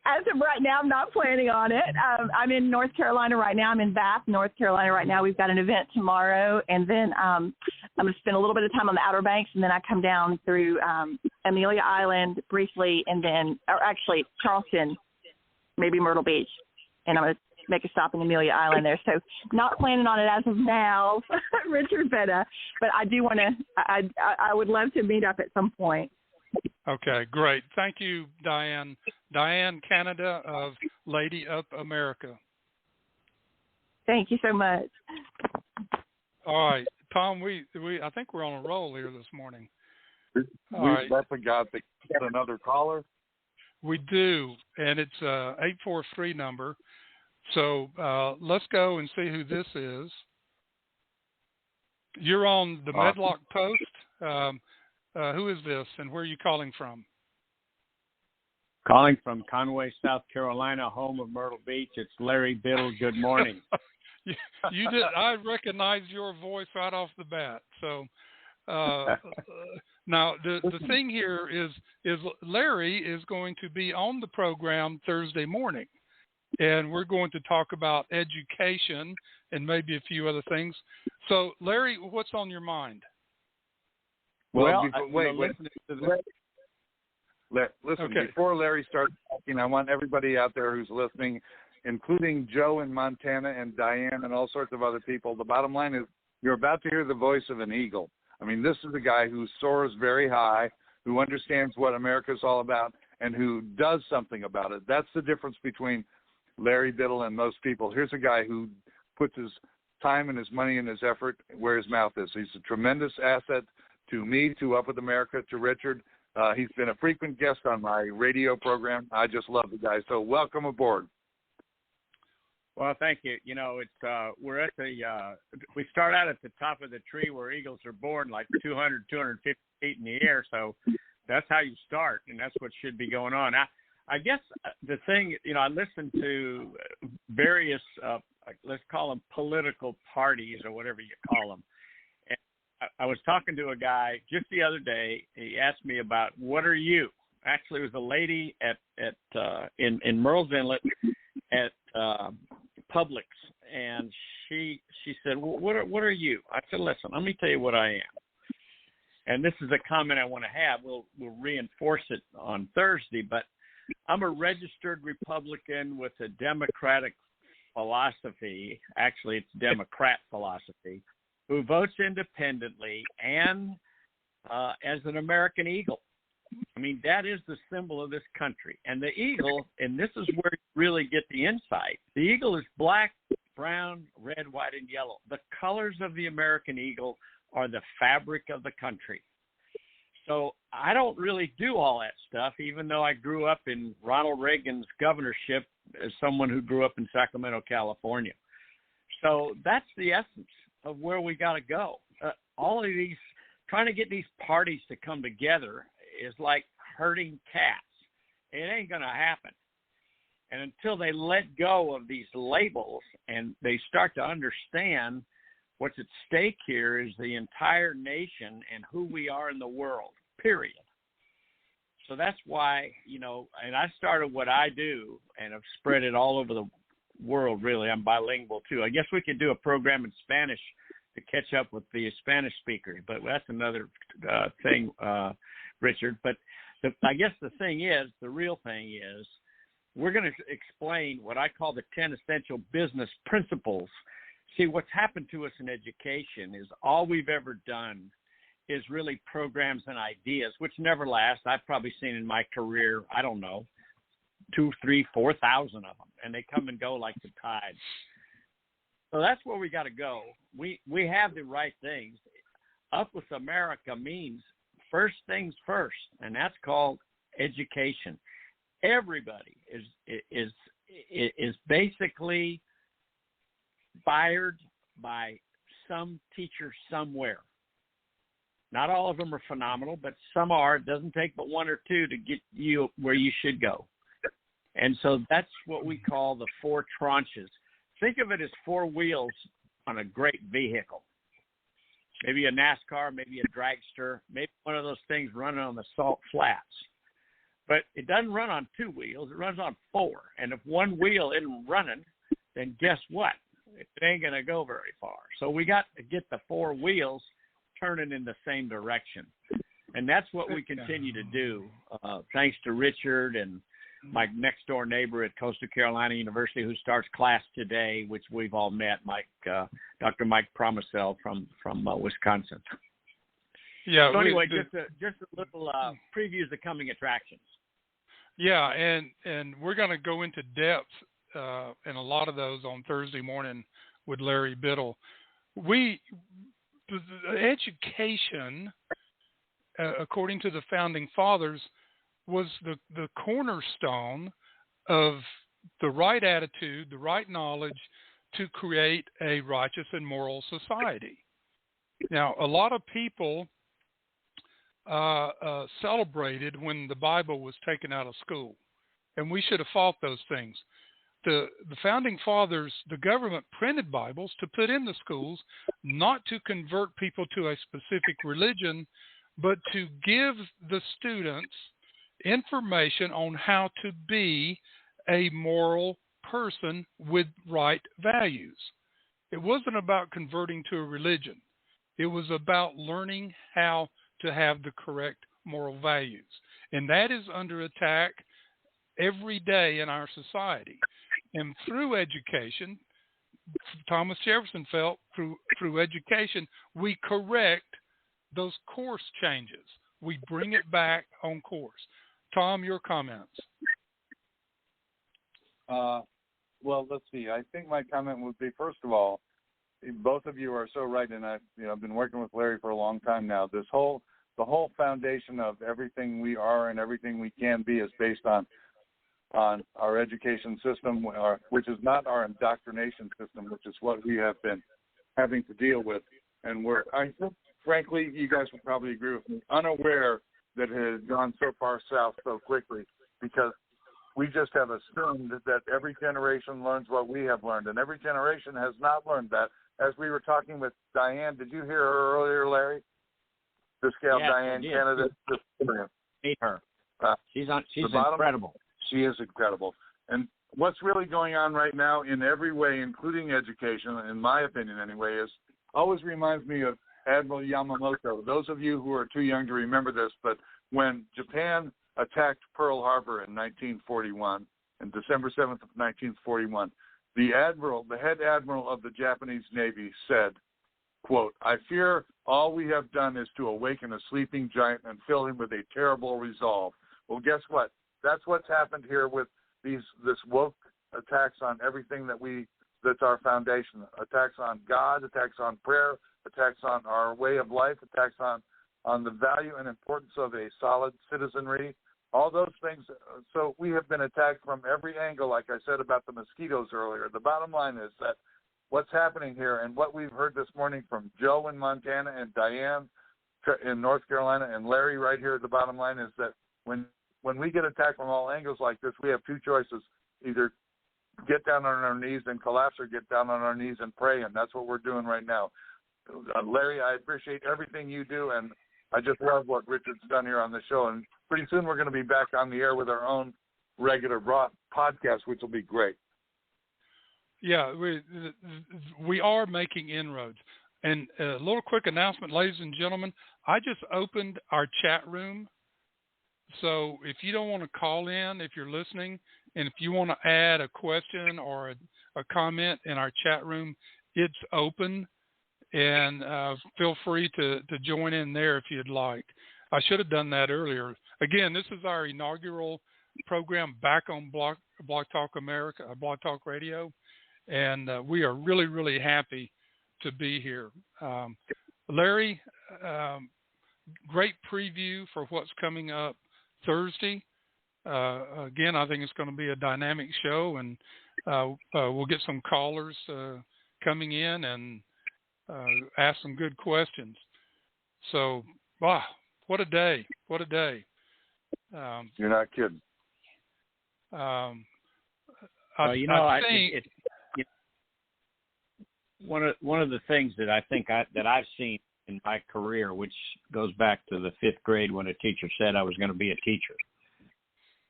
As of right now, I'm not planning on it. I'm in North Carolina right now. I'm in Bath, North Carolina right now. We've got an event tomorrow, and then I'm going to spend a little bit of time on the Outer Banks, and then I come down through Amelia Island briefly, and then, or actually Charleston, maybe Myrtle Beach, and I'm going to make a stop in Amelia Island there. So not planning on it as of now, Richard, but I do want to, I would love to meet up at some point. Okay, great. Thank you, Diane. Diane Canada of Lady Up America. Thank you so much. All right, Tom, I think we're on a roll here this morning. All right. That's a God that got another caller. We do, and it's a 843 number. So let's go and see who this is. You're on the Medlock Post. Who is this, and where are you calling from? Calling from Conway, South Carolina, home of Myrtle Beach. It's Larry Biddle. Good morning. You did. I recognize your voice right off the bat. So now the thing here is Larry is going to be on the program Thursday morning. And we're going to talk about education and maybe a few other things. So, Larry, what's on your mind? Well, listen, okay. Before Larry starts talking, I want everybody out there who's listening, including Joe in Montana and Diane and all sorts of other people, the bottom line is you're about to hear the voice of an eagle. I mean, this is a guy who soars very high, who understands what America's all about, and who does something about it. That's the difference between Larry Biddle and most people. Here's a guy who puts his time and his money and his effort where his mouth is. He's a tremendous asset to me, to Up With America, to Richard. He's been a frequent guest on my radio program. I just love the guy. So welcome aboard. Well, thank you. You know, it's we're at the we start out at the top of the tree where eagles are born, like 200, 250 feet in the air. So that's how you start, and that's what should be going on. I guess the thing, you know, I listen to various, let's call them political parties or whatever you call them. And I was talking to a guy just the other day. He asked me about, what are you? Actually, it was a lady in Merle's Inlet at Publix, and she said, well, what are you? I said, listen, let me tell you what I am. And this is a comment I want to have. We'll reinforce it on Thursday, but I'm a registered Republican with a Democratic philosophy. Actually, it's Democrat philosophy, who votes independently and as an American eagle. I mean, that is the symbol of this country. And the eagle, and this is where you really get the insight, the eagle is black, brown, red, white, and yellow. The colors of the American eagle are the fabric of the country. So I don't really do all that stuff, even though I grew up in Ronald Reagan's governorship as someone who grew up in Sacramento, California. So that's the essence of where we got to go. All of these, trying to get these parties to come together is like herding cats. It ain't going to happen. And until they let go of these labels and they start to understand what's at stake here is the entire nation and who we are in the world, period. So that's why, you know, and I started what I do and have spread it all over the world, really. I'm bilingual, too. I guess we could do a program in Spanish to catch up with the Spanish speakers, but that's another thing, Richard. But I guess the real thing is we're going to explain what I call the 10 essential business principles. See, what's happened to us in education is all we've ever done is really programs and ideas, which never last. I've probably seen in my career, I don't know, 2,000, 3,000, 4,000 of them, and they come and go like the tide. So that's where we got to go. We have the right things. Up with America means first things first, and that's called education. Everybody is basically fired by some teacher somewhere. Not all of them are phenomenal, but some are. It doesn't take but one or two to get you where you should go. And so that's what we call the 4 tranches. Think of it as 4 wheels on a great vehicle. Maybe a NASCAR, maybe a dragster, maybe one of those things running on the salt flats. But it doesn't run on 2 wheels. It runs on 4. And if one wheel isn't running, then guess what? It ain't going to go very far. So we got to get the 4 wheels turning in the same direction. And that's what we continue to do, thanks to Richard and my next door neighbor at Coastal Carolina University, who starts class today, which we've all met, Dr. Mike Promisel from Wisconsin. Yeah. So anyway, just a little previews of coming attractions. Yeah, and we're going to go into depth in a lot of those on Thursday morning with Larry Biddle. Education, according to the founding fathers, was the cornerstone of the right attitude, the right knowledge to create a righteous and moral society. Now, a lot of people celebrated when the Bible was taken out of school, and we should have fought those things. The founding fathers, the government printed Bibles to put in the schools, not to convert people to a specific religion, but to give the students information on how to be a moral person with right values. It wasn't about converting to a religion. It was about learning how to have the correct moral values. And that is under attack every day in our society. And through education, Thomas Jefferson felt through education, we correct those course changes. We bring it back on course. Tom, your comments. Well, let's see. I think my comment would be, first of all, both of you are so right, and I've been working with Larry for a long time now. The whole foundation of everything we are and everything we can be is based on our education system, which is not our indoctrination system, which is what we have been having to deal with. And I think, frankly, you guys would probably agree with me, unaware that it has gone so far south so quickly, because we just have assumed that every generation learns what we have learned, and every generation has not learned that. As we were talking with Diane, did you hear her earlier, Larry? This gal, yes, Diane Canada. Meet her. She's incredible. She is incredible. And what's really going on right now in every way, including education, in my opinion anyway, always reminds me of Admiral Yamamoto. Those of you who are too young to remember this, but when Japan attacked Pearl Harbor in 1941, on December 7th of 1941, the head admiral of the Japanese Navy said, quote, "I fear all we have done is to awaken a sleeping giant and fill him with a terrible resolve." Well, guess what? That's what's happened here with this woke attacks on everything that's our foundation. Attacks on God, attacks on prayer, attacks on our way of life, attacks on the value and importance of a solid citizenry, all those things. So we have been attacked from every angle, like I said about the mosquitoes earlier. The bottom line is that what's happening here, and what we've heard this morning from Joe in Montana and Diane in North Carolina and Larry right here at the bottom line, is that when we get attacked from all angles like this, we have two choices: either get down on our knees and collapse, or get down on our knees and pray, and that's what we're doing right now. Larry, I appreciate everything you do, and I just love what Richard's done here on the show, and pretty soon we're going to be back on the air with our own regular podcast, which will be great. Yeah, we are making inroads. And a little quick announcement, ladies and gentlemen, I just opened our chat room. So if you don't want to call in, if you're listening And if you want to add a question or a comment in our chat room, it's open, and feel free to join in there if you'd like. I should have done that earlier. Again, this is our inaugural program back on Blog Talk America, Blog Talk Radio, and we are really, really happy to be here. Larry, great preview for what's coming up Thursday. Again, I think it's going to be a dynamic show, and we'll get some callers coming in and ask some good questions. So, wow, what a day! What a day! You're not kidding. One of the things that I think that I've seen in my career, which goes back to the 5th grade when a teacher said I was going to be a teacher.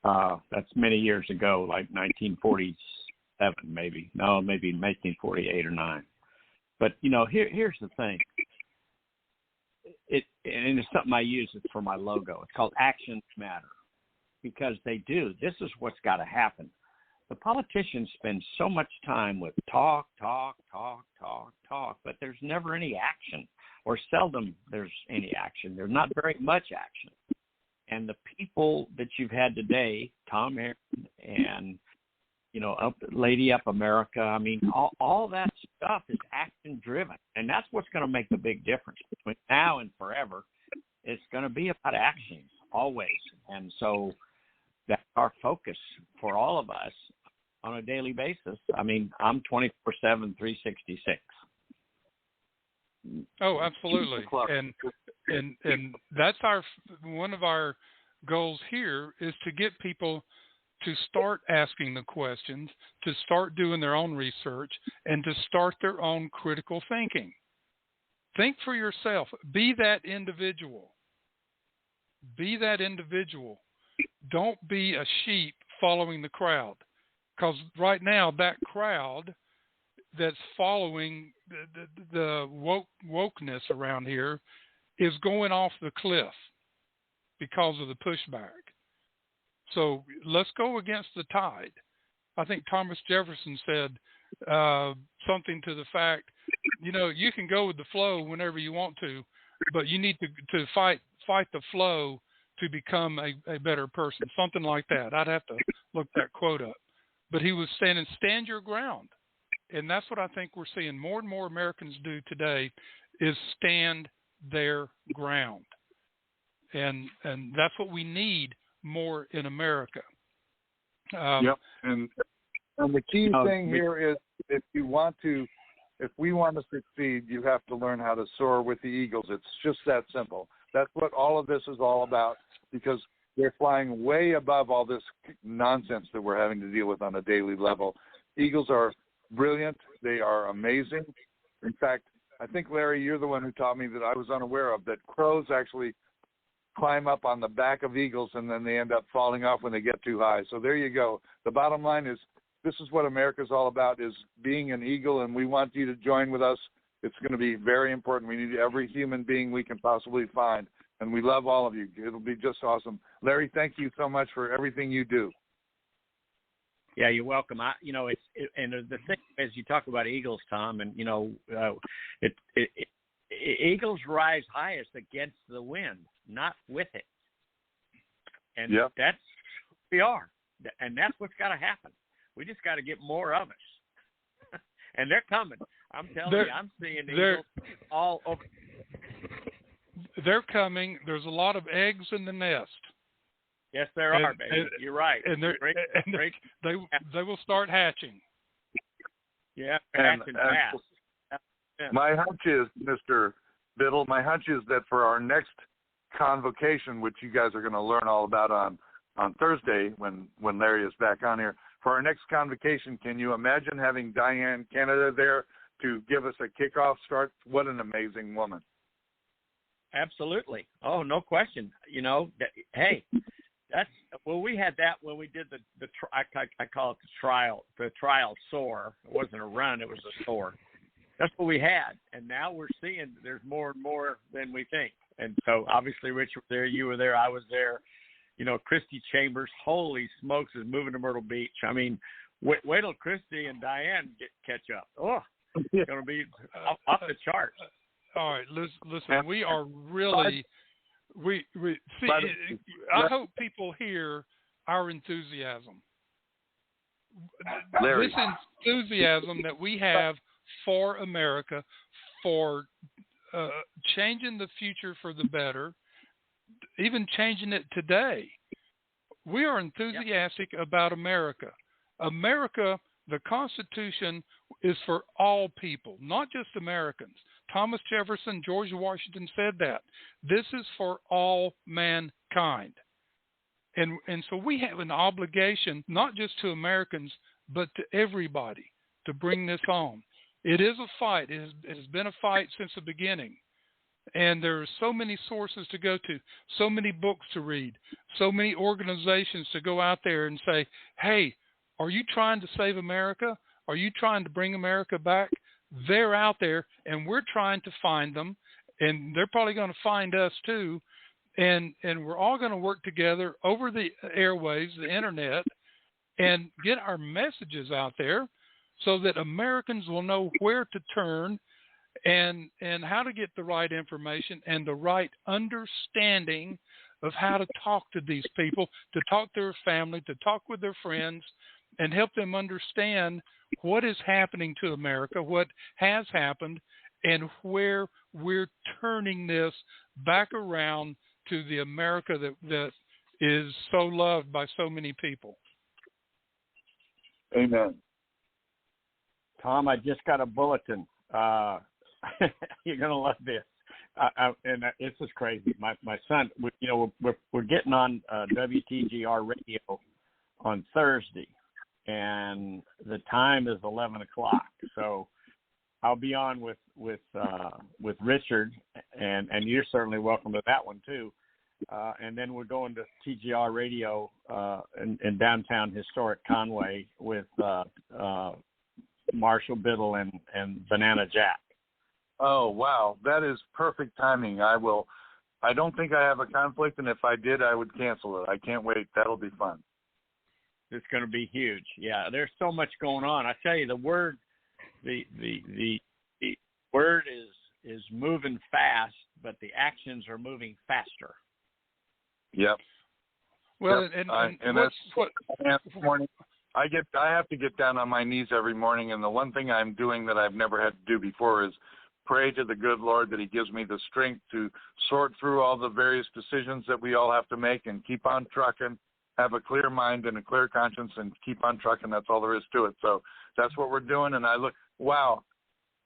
That's many years ago, like 1947, maybe 1948 or 9. But here's the thing. And it's something I use it for my logo. It's called Actions Matter, because they do. This is what's got to happen. The politicians spend so much time with talk, but there's never any action, or seldom there's any action. There's not very much action. And the people that you've had today, Tom Herron and, Lady Up America, I mean, all that stuff is action-driven. And that's what's going to make the big difference between now and forever. It's going to be about actions, always. And so that's our focus for all of us on a daily basis. I mean, I'm 24/7, 366. Oh, absolutely. And that's one of our goals here is to get people to start asking the questions, to start doing their own research, and to start their own critical thinking. Think for yourself. Be that individual. Be that individual. Don't be a sheep following the crowd. Because right now, that crowd that's following the wokeness around here is going off the cliff because of the pushback. So let's go against the tide. I think Thomas Jefferson said something to the fact, you can go with the flow whenever you want to, but you need to fight the flow to become a better person, something like that. I'd have to look that quote up. But he was saying, stand your ground. And that's what I think we're seeing more and more Americans do today is stand their ground. And that's what we need more in America. Yep. And the key thing here is if we want to succeed, you have to learn how to soar with the eagles. It's just that simple. That's what all of this is all about, because they're flying way above all this nonsense that we're having to deal with on a daily level. Eagles are brilliant. They are amazing. In fact, I think, Larry, you're the one who taught me that I was unaware of, that crows actually climb up on the back of eagles and then they end up falling off when they get too high. So there you go. The bottom line is this is what America's all about, is being an eagle, and we want you to join with us. It's going to be very important. We need every human being we can possibly find, and we love all of you. It'll be just awesome. Larry, thank you so much for everything you do. Yeah, you're welcome. And the thing is, you talk about eagles, Tom, and eagles rise highest against the wind, not with it. And that's who we are, and that's what's got to happen. We just got to get more of us, and they're coming. I'm telling you, I'm seeing eagles all over. They're coming. There's a lot of eggs in the nest. Yes, there are, baby. You're right. And they will start hatching. Yeah, hatching fast. My hunch is, Mr. Biddle, that for our next convocation, which you guys are going to learn all about on Thursday when Larry is back on here, for our next convocation, can you imagine having Diane Canada there to give us a kickoff start? What an amazing woman. Absolutely. Oh, no question. Hey, we had that when we did I call it the trial soar. It wasn't a run, it was a soar. That's what we had, and now we're seeing there's more and more than we think. And so obviously, Rich was there, you were there, I was there, Christy Chambers, holy smokes, is moving to Myrtle Beach. I mean, wait till Christy and Diane catch up. Oh, it's going to be off the charts. All right, listen. We are really we see. I hope people hear our enthusiasm. Larry. This enthusiasm that we have for America, for changing the future for the better, even changing it today. We are enthusiastic about America. America, the Constitution is for all people, not just Americans. Thomas Jefferson, George Washington said that. This is for all mankind. And so we have an obligation, not just to Americans, but to everybody, to bring this on. It is a fight. It has been a fight since the beginning. And there are so many sources to go to, so many books to read, so many organizations to go out there and say, hey, are you trying to save America? Are you trying to bring America back? They're out there, and we're trying to find them, and they're probably going to find us too. And we're all going to work together over the airwaves, the internet, and get our messages out there so that Americans will know where to turn and how to get the right information and the right understanding of how to talk to these people, to talk to their family, to talk with their friends, and help them understand what is happening to America, what has happened, and where we're turning this back around to the America that is so loved by so many people. Amen. Tom, I just got a bulletin. You're gonna love this, and this is crazy. My son, we're getting on WTGR radio on Thursday, and the time is 11 o'clock. So I'll be on with Richard, and you're certainly welcome to that one too. And then we're going to TGR Radio in downtown historic Conway with Marshall Biddle and Banana Jack. Oh, wow. That is perfect timing. I don't think I have a conflict, and if I did, I would cancel it. I can't wait. That'll be fun. It's going to be huge. Yeah, there's so much going on. I tell you, the word is moving fast, but the actions are moving faster. Yep. Well, yep. and that's what morning. I have to get down on my knees every morning, and the one thing I'm doing that I've never had to do before is pray to the good Lord that he gives me the strength to sort through all the various decisions that we all have to make and keep on trucking, have a clear mind and a clear conscience, and keep on trucking. That's all there is to it. So that's what we're doing, and wow.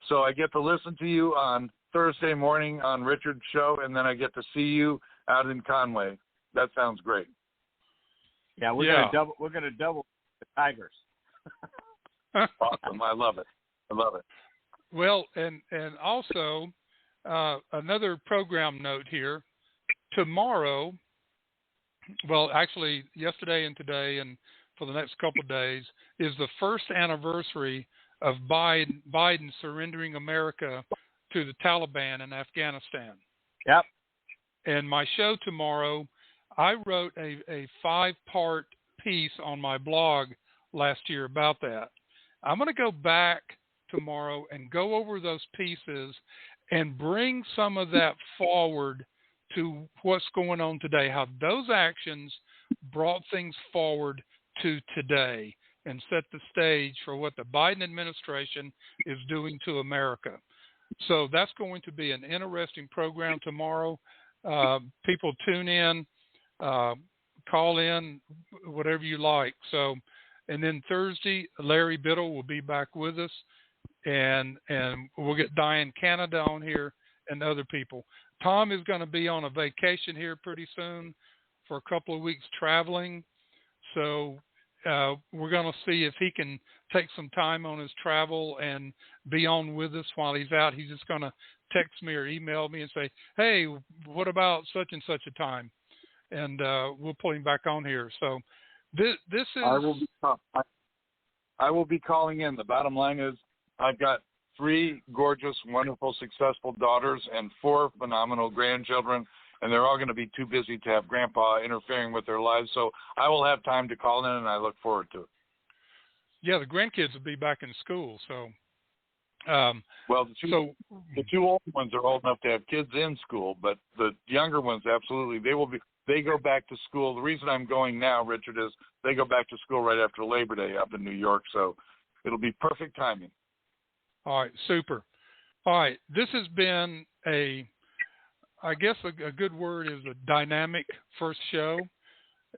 So I get to listen to you on Thursday morning on Richard's show, and then I get to see you out in Conway. That sounds great. Yeah, we're gonna double the Tigers. Awesome. I love it. Well, and also another program note here. Tomorrow, well, actually yesterday and today and for the next couple of days, is the first anniversary of Biden surrendering America to the Taliban in Afghanistan. Yep. And my show tomorrow, I wrote a 5-part piece on my blog last year about that. I'm going to go back tomorrow and go over those pieces and bring some of that forward to what's going on today, how those actions brought things forward to today and set the stage for what the Biden administration is doing to America. So that's going to be an interesting program tomorrow. People tune in, call in, whatever you like. So, and then Thursday, Larry Biddle will be back with us, and we'll get Diane Canada on here and other people. Tom is going to be on a vacation here pretty soon for a couple of weeks traveling. So we're going to see if he can take some time on his travel and be on with us while he's out. He's just going to text me or email me and say, hey, what about such and such a time? And we'll pull him back on here. So this is... I will be calling in. The bottom line is I've got 3 gorgeous, wonderful, successful daughters and 4 phenomenal grandchildren. and they're all going to be too busy to have Grandpa interfering with their lives. So I will have time to call in, and I look forward to it. Yeah, the grandkids will be back in school, so. Well, the two old ones are old enough to have kids in school, but the younger ones, absolutely, they go back to school. The reason I'm going now, Richard, is they go back to school right after Labor Day up in New York, so it'll be perfect timing. All right, super. All right, this has been I guess a good word is a dynamic first show,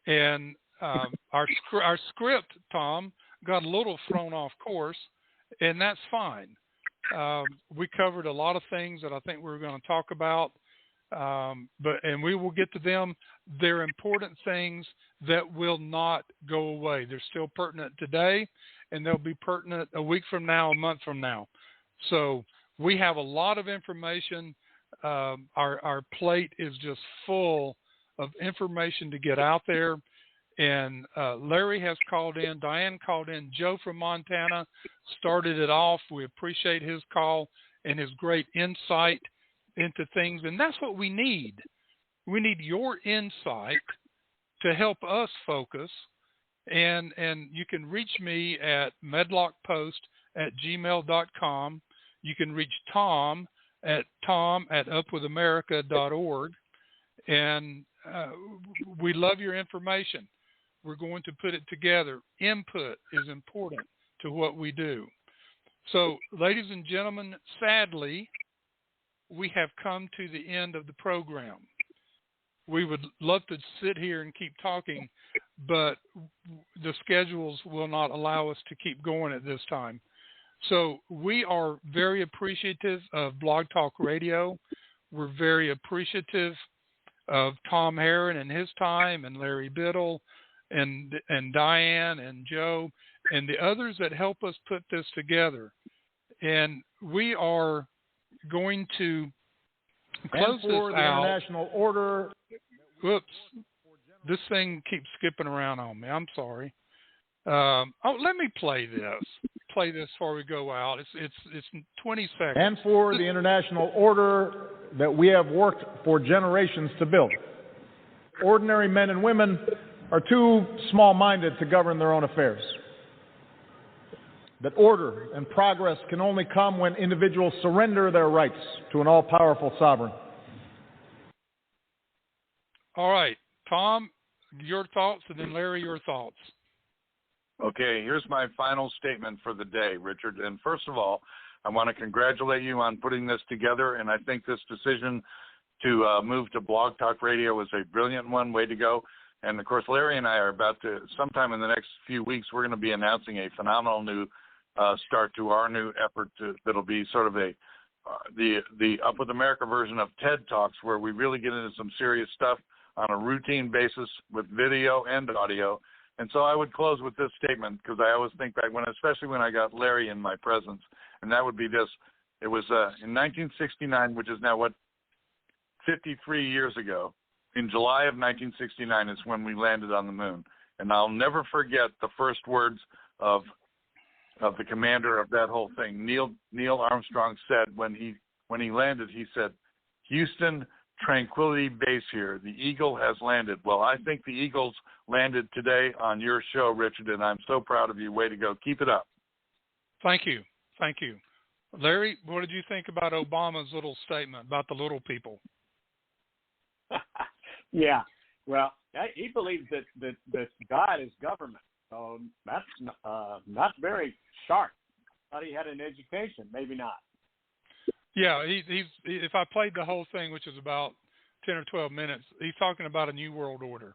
and our script, Tom, got a little thrown off course, and that's fine. We covered a lot of things that I think we were going to talk about, and we will get to them. They're important things that will not go away. They're still pertinent today, and they'll be pertinent a week from now, a month from now. So we have a lot of information. Our plate is just full of information to get out there. And Larry has called in. Diane called in. Joe from Montana started it off. We appreciate his call and his great insight into things. And that's what we need. We need your insight to help us focus. And you can reach me at medlockpost@gmail.com. You can reach Tom at upwithamerica.org. And we love your information. We're going to put it together. Input is important to what we do. So, ladies and gentlemen, sadly, we have come to the end of the program. We would love to sit here and keep talking, but the schedules will not allow us to keep going at this time. So we are very appreciative of Blog Talk Radio. We're very appreciative of Tom Herron and his time, and Larry Biddle, and Diane and Joe and the others that help us put this together. And we are going to close this out. International order. Whoops. This thing keeps skipping around on me. I'm sorry. Let me play this. Play this before we go out. It's 20 seconds. And for the international order that we have worked for generations to build. Ordinary men and women are too small-minded to govern their own affairs. That order and progress can only come when individuals surrender their rights to an all-powerful sovereign. All right. Tom, your thoughts, and then Larry, your thoughts. Okay, here's my final statement for the day, Richard. And first of all, I want to congratulate you on putting this together, and I think this decision to move to Blog Talk Radio was a brilliant one. Way to go. And, of course, Larry and I are about to, sometime in the next few weeks, we're going to be announcing a phenomenal new start to our new effort that'll be sort of the Up With America version of TED Talks, where we really get into some serious stuff on a routine basis with video and audio. And so I would close with this statement, because I always think back, especially when I got Larry in my presence, and that would be this. It was in 1969, which is now, 53 years ago. In July of 1969 is when we landed on the moon. And I'll never forget the first words of the commander of that whole thing. Neil Armstrong said when he landed, he said, "Houston, Tranquility Base here. The Eagle has landed." Well, I think the Eagle's landed today on your show, Richard, and I'm so proud of you. Way to go. Keep it up. Thank you. Thank you. Larry, what did you think about Obama's little statement about the little people? Yeah, well, he believes that God is government, so that's not very sharp. Thought he had an education, maybe not. Yeah, he's if I played the whole thing, which is about 10 or 12 minutes, he's talking about a new world order,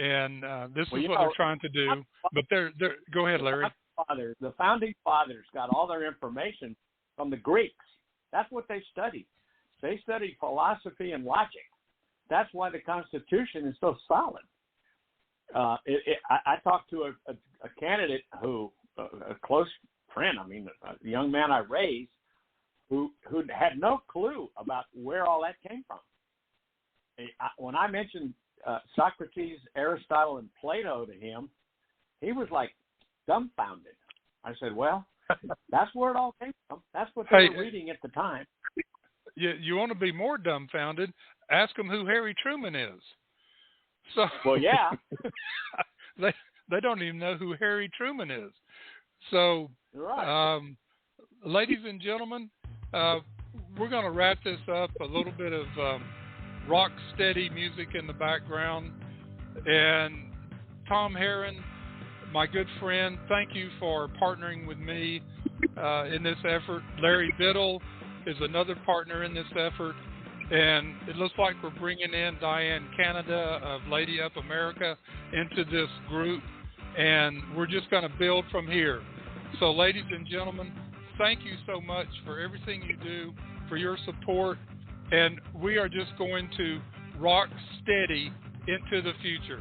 and this is what they're trying to do. But they're go ahead, Larry. The founding fathers got all their information from the Greeks. That's what they studied. They studied philosophy and logic. That's why the Constitution is so solid. I talked to a candidate who, a close friend, a young man I raised, who had no clue about where all that came from. When I mentioned Socrates, Aristotle, and Plato to him, he was like dumbfounded. I said, well, that's where it all came from. That's what they were reading at the time. You want to be more dumbfounded? ask them who Harry Truman is. So, well, yeah, they don't even know who Harry Truman is. So, right. Ladies and gentlemen, we're going to wrap this up. A little bit of rock steady music in the background. And Tom Herron, my good friend, thank you for partnering with me in this effort. Larry Biddle is another partner in this effort. And it looks like we're bringing in Diane Canada of Lady Up America into this group. And we're just going to build from here. So, ladies and gentlemen, thank you so much for everything you do, for your support. And we are just going to rock steady into the future.